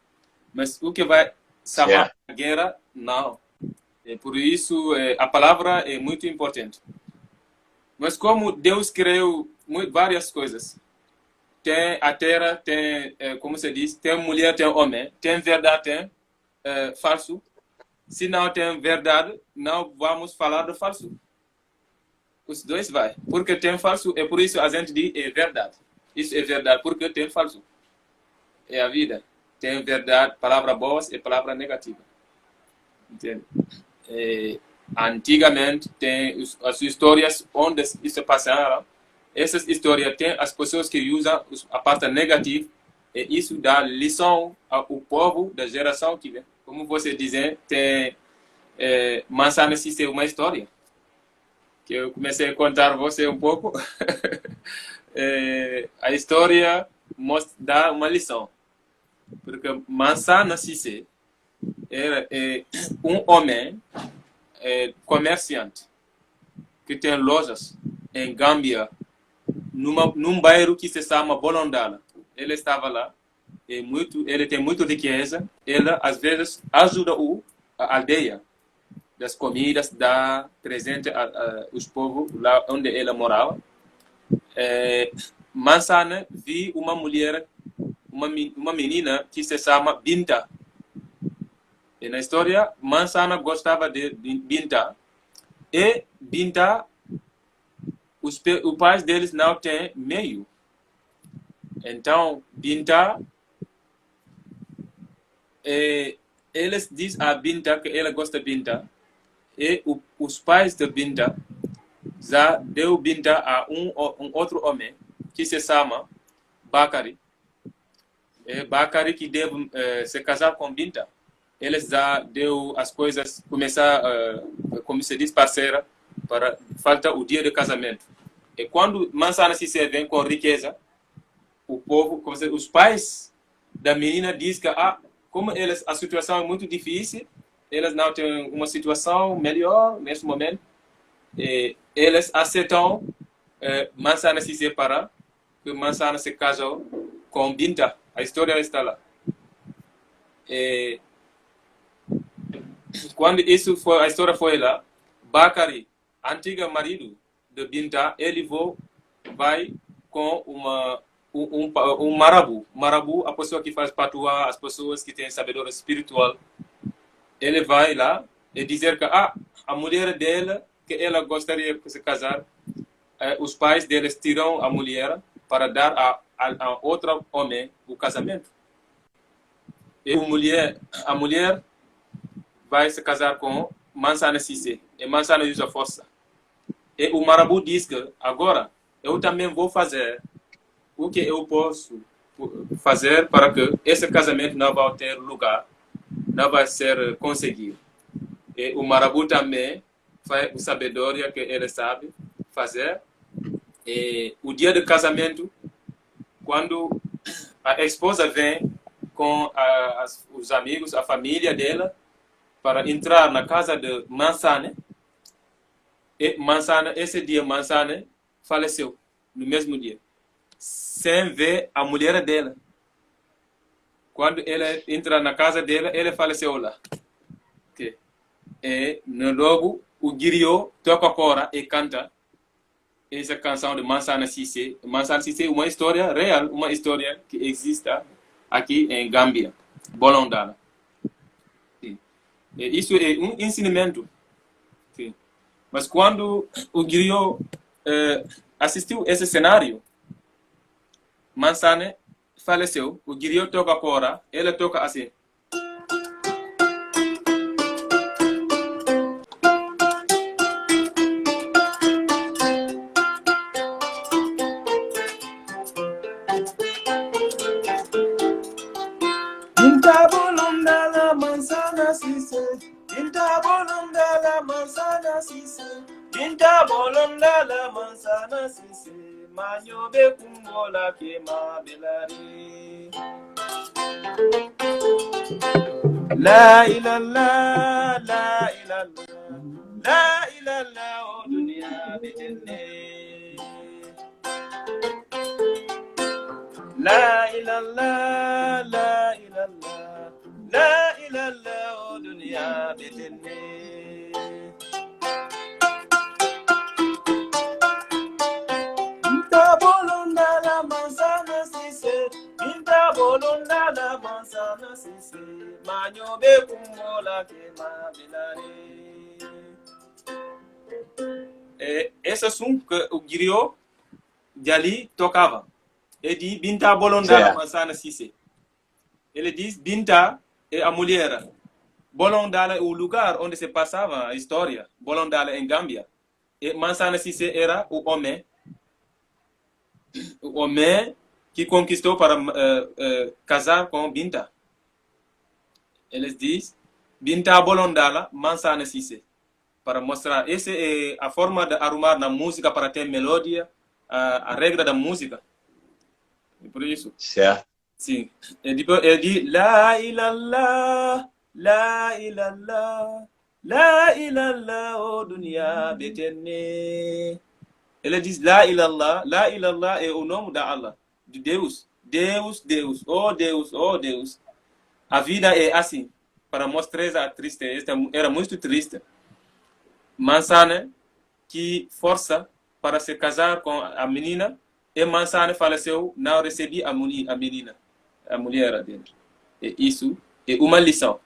Mas o que vai salvar a guerra, não. Por isso, a palavra é muito importante. Mas como Deus criou várias coisas, tem a terra, tem, como se diz, tem mulher, tem homem, tem verdade, tem falso. Se não tem verdade, não vamos falar do falso. Os dois vai. Porque tem falso, é por isso a gente diz é verdade. Isso é verdade, porque tem falso. É a vida. Tem verdade, palavra boas e palavra negativa. Entende? Antigamente tem as histórias onde isso passaram. Essas histórias tem as pessoas que usam a parte negativa e isso dá lição ao povo da geração que vem. Como você dizer, tem Manzana Cissé uma história que eu comecei a contar você um pouco. A história dá uma lição, porque Manzana Cissé era um homem comerciante que tem lojas em Gâmbia, num bairro que se chama Bolondala. Ele estava lá, ele tem muita riqueza, ele às vezes ajuda a aldeia das comidas, dá presente aos povos lá onde ele morava. Manzana viu uma mulher, uma menina que se chama Binta. E na história, Manzana gostava de Binta. E Binta, os pais deles não têm meio. Então, Binta, eles dizem a Binta que ela gosta de Binta. E os pais de Binta já deu Binta a um outro homem que se chama Bakari. Bakari que deve se casar com Binta. Eles já deu as coisas, começar, como se diz, parceira, para falta o dia de casamento. E quando Manzana Cissé vem com riqueza, o povo, os pais da menina dizem que como a situação é muito difícil, eles não têm uma situação melhor nesse momento, eles aceitam Manzana Cissé para que Manzana se casou com Binta. A história está lá. Quando a história foi lá, Bakari, antigo marido de Binta, ele vai com um marabu. Marabu, a pessoa que faz patuá, as pessoas que têm sabedoria espiritual. Ele vai lá e dizer que a mulher dela, que ela gostaria de se casar, os pais deles tiram a mulher para dar a outro homem o casamento. E a mulher vai se casar com Manzana Cissé. E Manzana usa força. E o marabu diz que agora eu também vou fazer o que eu posso fazer para que esse casamento não vai ter lugar, não vai ser conseguido. E o Marabu também faz a sabedoria que ele sabe fazer. E o dia do casamento, quando a esposa vem com os amigos, a família dela, para entrar na casa de Mansane, e Mansane, esse dia Mansane faleceu, no mesmo dia, sem ver a mulher dela. Quando ela entra na casa dela, ele faleceu lá. Okay. E logo o griot toca a cora e canta essa canção de Mansana Cissé. Mansana Cissé é uma história real, uma história que existe aqui em Gâmbia, Bolondala. Sim. E isso é um ensinamento. Sim. Mas quando o griot assistiu esse cenário, Mansane faleceu, o griot toca a cora, ele toca assim. Pinta bolonda la manzana Cissé, pinta bolonda la manzana Cissé, pinta bolonda la manzana Cissé, manyo be kumbola ke ma belari. La ilallah, la ilallah, la ilallah, o dunia betenne. La ilallah, la ilallah, la ilallah, o dunia betenne. Pinta bolonda la manzana Cissé, pinta bolonda la manzana Cissé, manyo be kumbola ke ma belare. Esse som que o griot Djali tocava. Ele diz Binta bolonda la manzana Cissé. Ele diz Binta é a mulher. Bolondala é o lugar onde se passava a história. Bolondala em Gâmbia. E Mansana Cissé era o homem que conquistou para casar com Binta. Eles dizem Binta bolondala Mansana Cissé. Para mostrar, essa é a forma de arrumar na música para ter melodia, a regra da música. Por isso. Certo. Sim. E depois ele diz La ilallah, la ilallah, la ilallah, o dunia betenne. Ele diz La ilallah é o nome da Allah, de Deus. Deus, Deus, oh Deus, oh Deus. A vida é assim, para mostrar a tristeza, era muito triste. Mansane, que força para se casar com a menina, e Mansane faleceu, não recebia a menina, a mulher dele. E isso é uma lição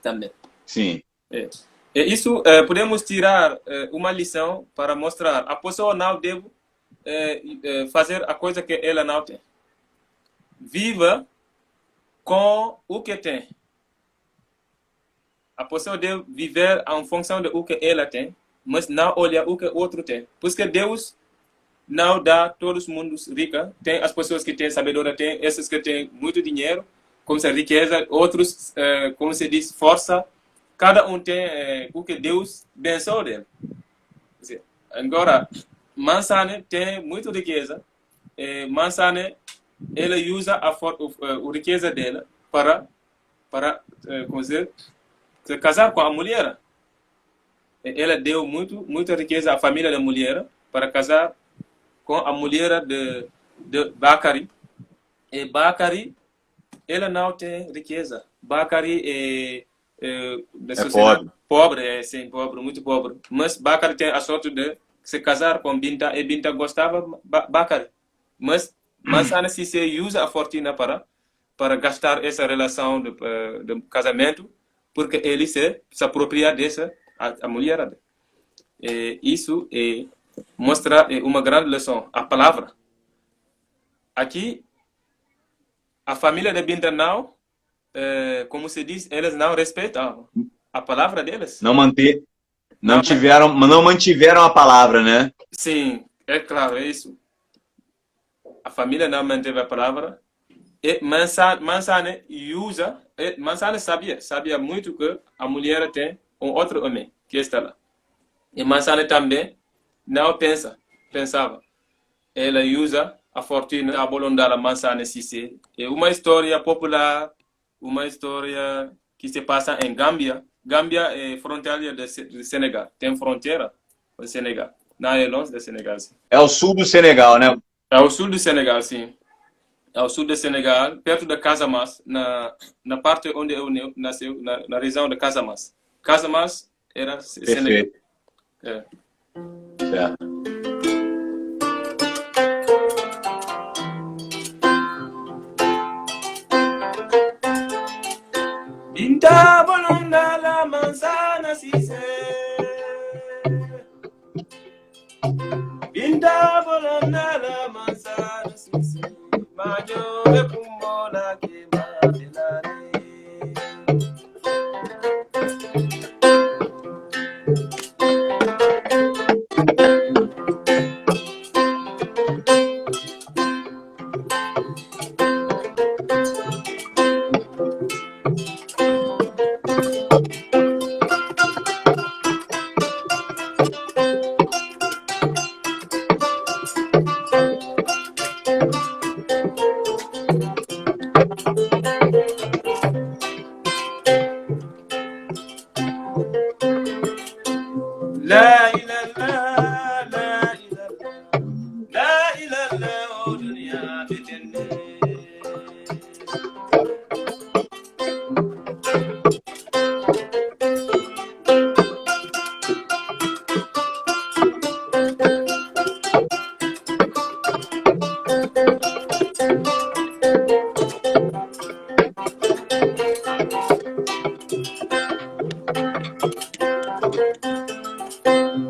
também. Sim. E isso podemos tirar uma lição para mostrar a pessoa não deve fazer a coisa que ela não tem. Viva com o que tem. A pessoa deve viver em função do que ela tem, mas não olhar o que o outro tem. Porque Deus não dá todos os mundos ricos. Tem as pessoas que têm sabedoria, tem essas que têm muito dinheiro, como se riqueza, outros, como se diz, força. Cada um tem o que Deus abençoou dele. Agora, Mansane tem muita riqueza. Mansane, ele usa a riqueza dela para como dizer, se casar com a mulher. Ela deu muita riqueza à família da mulher para casar com a mulher de Bakari. E Bakari, ela não tem riqueza. Bakari é da sociedade pobre, sim, pobre, muito pobre. Mas Bakari tem a sorte de se casar com Binta, e Binta gostava Bakari. Mas Mansana Cissé usa a fortuna para gastar essa relação de casamento, porque ele se apropria dessa a mulher. Isso mostra uma grande lição, a palavra. Aqui, a família de Binta não, como se diz, eles não respeitavam a palavra deles. Não mantiveram a palavra, né? Sim, é claro, é isso. A família não manteve a palavra. E Mansane usa, Mansane sabia muito que a mulher tem um outro homem que está lá. E Mansana também não pensava. Ela usa a fortuna a Bolondala Mansana Cissé. É uma história popular, uma história que se passa em Gâmbia. Gâmbia é fronteira do Senegal. Tem fronteira com o Senegal. Não é longe do Senegal, sim. É o sul do Senegal, né? É o sul do Senegal, sim. É o sul do Senegal, perto da Casamance, na parte onde eu nasci, na região de Casamance. Casamance era Senegal. É. Certo. Binta bolonda la manzana Cissé. Binta bolonda la manzana Cissé. Majo be kumola ke madelare. La ilaha la ilaha la ilaha o dunya fitne.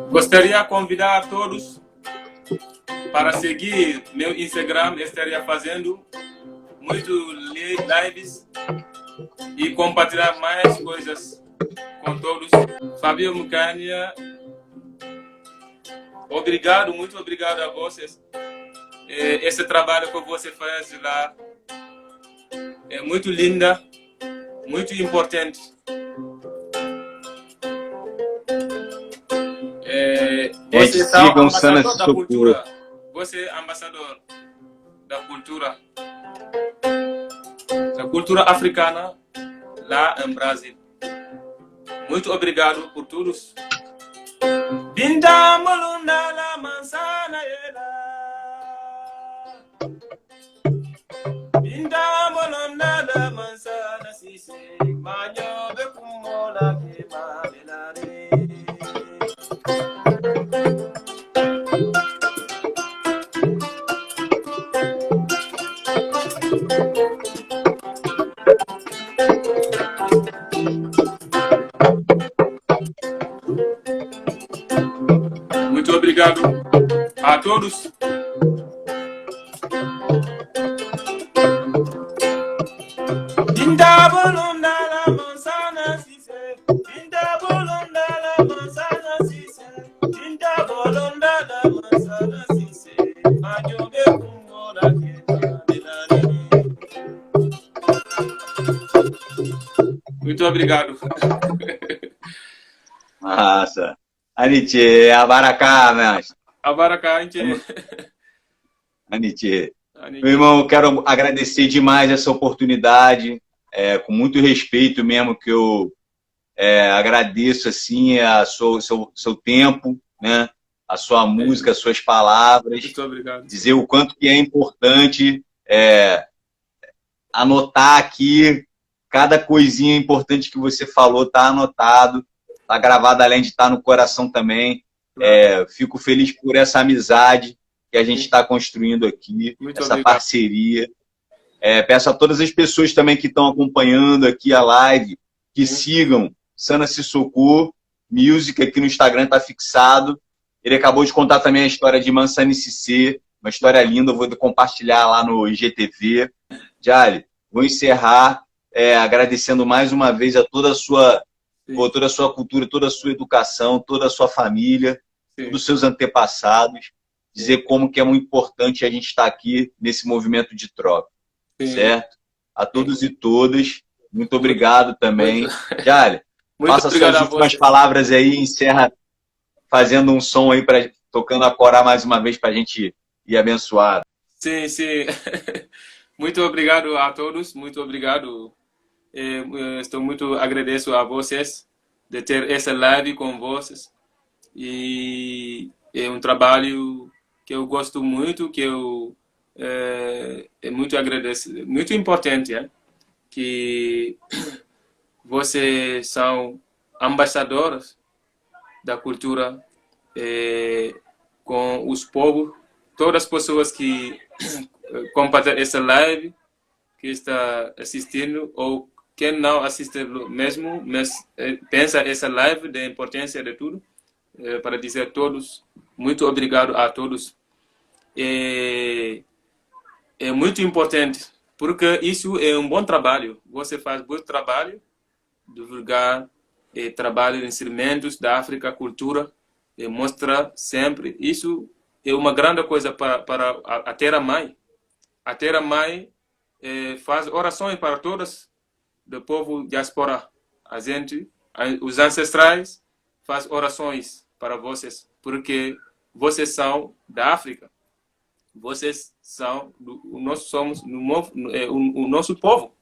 Gostaria de convidar todos para seguir meu Instagram. Estaria fazendo muito lives e compartilhar mais coisas com todos. Fabio Mucania, obrigado, muito obrigado a vocês. Esse trabalho que você faz lá é muito linda, muito importante. Você é embaixador da cultura. Você é embaixador da cultura africana lá em Brasil. Muito obrigado por todos. Binda molunda la manzana ela. Binda molunda la manzana Cissé. Manyo be kumola ke madelare. Muito obrigado a todos. Binda bolonda la manzana Cissé. Binda bolonda la manzana Cissé. Binda bolonda la manzana Cissé. Majo be kumola ke madelare. Muito obrigado. Massa. Anitie, Abaracá, mestre. Abaracá, Anitie. Meu irmão, eu quero agradecer demais essa oportunidade, com muito respeito mesmo, que eu agradeço assim, seu tempo, né? A sua música, as suas palavras. Muito obrigado. Dizer o quanto que é importante anotar aqui, cada coisinha importante que você falou está anotado, está gravado, além de estar no coração também. Fico feliz por essa amizade que a gente está construindo aqui, muito essa obrigado. parceria. Peço a todas as pessoas também que estão acompanhando aqui a live, que sigam Sana Sissoko Music, aqui no Instagram está fixado. Ele acabou de contar também a história de Mansana Cissé, uma história linda, eu vou compartilhar lá no IGTV. Djali, vou encerrar agradecendo mais uma vez a toda a sua cultura, toda a sua educação, toda a sua família, todos os seus antepassados. Dizer como que é muito importante a gente estar aqui nesse movimento de troca. Certo? A todos e todas, muito obrigado também. Djali, Muito Faça obrigado suas a últimas você. palavras aí e encerra fazendo um som aí, tocando a Corá mais uma vez para a gente ir abençoado. Sim, sim. Muito obrigado a todos, muito obrigado. Estou muito agradeço a vocês de ter essa live com vocês. E é um trabalho que eu gosto muito, que eu é muito agradeço, muito importante, que vocês são embaixadores da cultura com os povos, todas as pessoas que compartilham essa live, que está assistindo, ou quem não assiste mesmo, mas pensa essa live da importância de tudo, para dizer a todos, muito obrigado a todos. É muito importante, porque isso é um bom trabalho. Você faz bom trabalho, divulgar trabalho de instrumentos da África, cultura, mostrar sempre. Isso é uma grande coisa para a Terra-mãe. A Terra-mãe faz orações para todos do povo diáspora. A gente, os ancestrais, faz orações para vocês, porque vocês são da África. Vocês são, nós somos o nosso povo.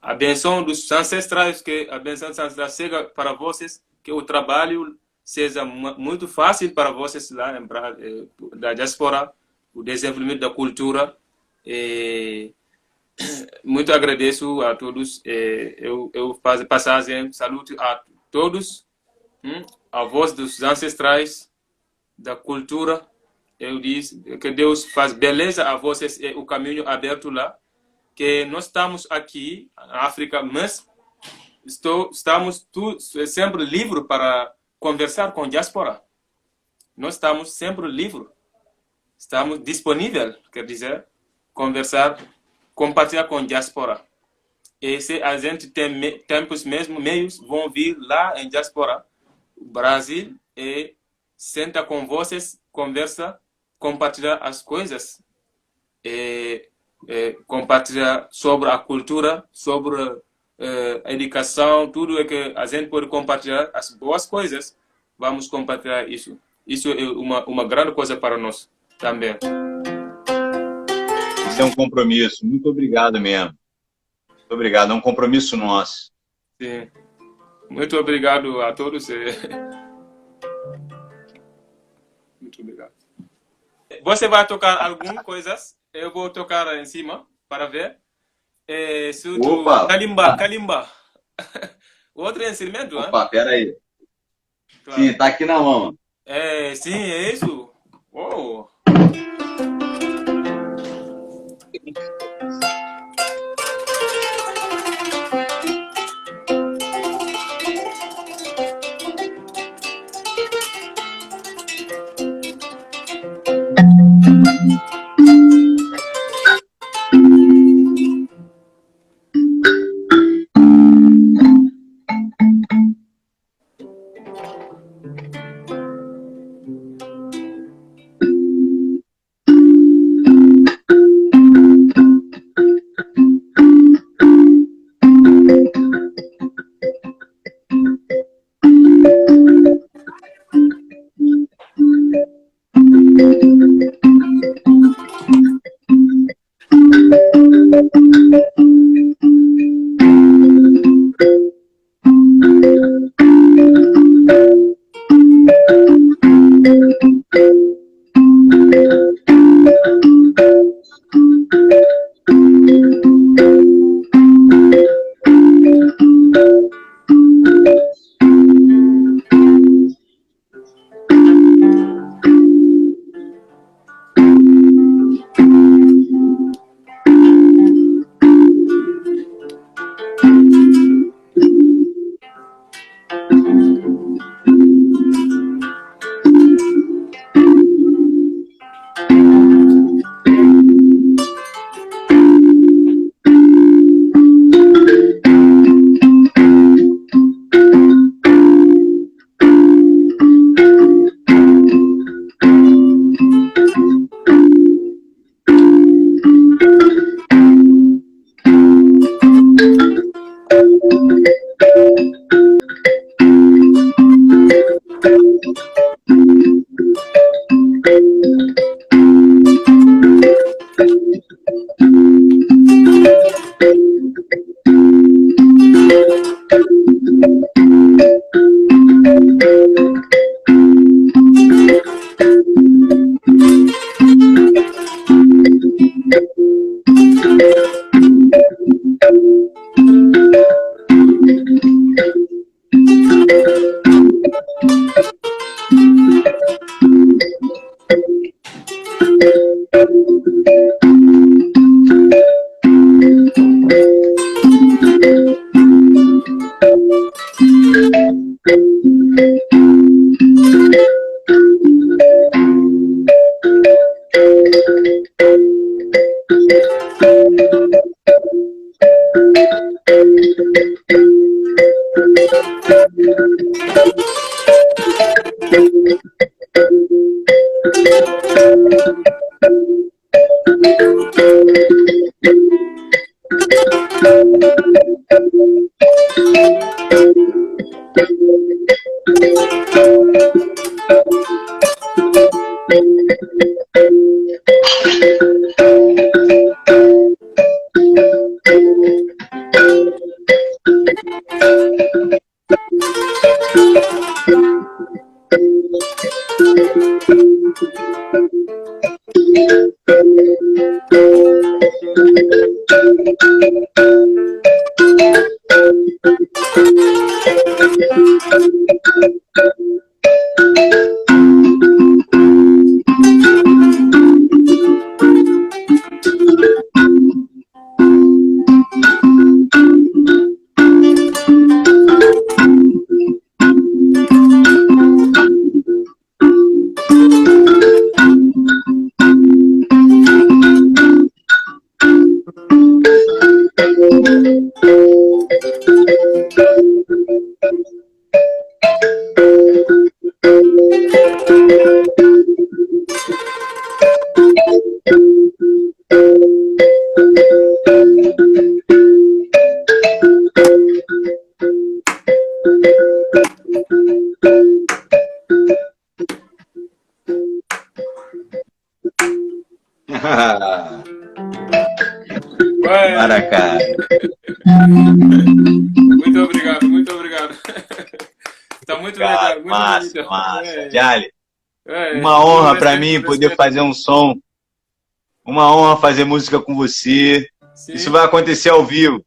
A benção dos ancestrais, que a benção dos ancestrais chega para vocês, que o trabalho seja muito fácil para vocês lá da diáspora, o desenvolvimento da cultura. Muito agradeço a todos. Eu faço passagem, saluto a todos, a voz dos ancestrais da cultura. Eu disse que Deus faz beleza a vocês, o caminho aberto lá, que nós estamos aqui na África, mas estamos sempre livres para conversar com a diáspora. Nós estamos sempre livres, estamos disponíveis, quer dizer, conversar, compartilhar com a diáspora. E se a gente tem tempos mesmo, meios, vão vir lá em diáspora, Brasil, e senta com vocês, conversa, compartilhar as coisas, compartilhar sobre a cultura, sobre a educação, tudo que a gente pode compartilhar, as boas coisas, vamos compartilhar isso. Isso é uma grande coisa para nós também. Isso é um compromisso. Muito obrigado mesmo. Muito obrigado. É um compromisso nosso. Sim. Muito obrigado a todos. Muito obrigado. Você vai tocar algumas coisas? Eu vou tocar em cima para ver. Opa! Kalimba. Outro instrumento, Opa, né? Pera aí. Claro. Sim, tá aqui na mão. Sim, é isso. Oh. Maracá. Muito obrigado, muito obrigado. Está muito legal, muito massa, bonito. massa. Jali, É, uma honra para respeito, mim poder respeito. fazer um som. Uma honra fazer música com você. Sim. Isso vai acontecer ao vivo.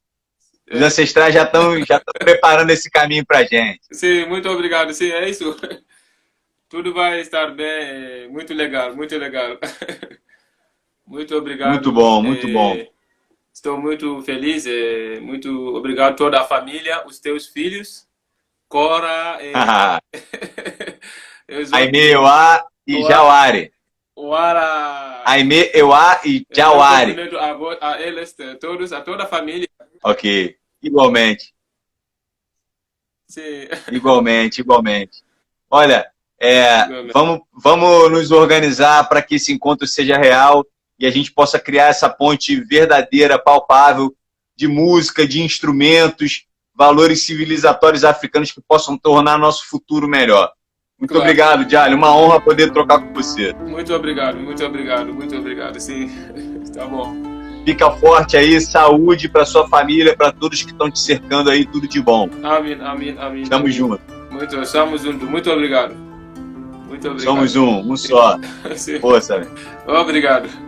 Os ancestrais já estão preparando esse caminho para gente. Sim, muito obrigado. Sim, é isso. Tudo vai estar bem. Muito legal, muito legal. Muito obrigado. Muito bom, muito bom. Estou muito feliz. Muito obrigado a toda a família, os teus filhos, Cora, Aime, Euá e Jauari. Aime, Euá e Jauari. A eles todos, a toda a família. Ok, igualmente. Sim. Igualmente, igualmente. Olha, vamos nos organizar para que esse encontro seja real e a gente possa criar essa ponte verdadeira, palpável, de música, de instrumentos, valores civilizatórios africanos que possam tornar nosso futuro melhor. Muito obrigado, Jali. Uma honra poder trocar com você. Muito obrigado, muito obrigado, muito obrigado. Sim, tá bom. Fica forte aí, saúde para sua família, para todos que estão te cercando aí, tudo de bom. Amém, amém, amém. Estamos juntos. Estamos juntos. Muito obrigado. Muito obrigado. Somos um só. Força. Obrigado.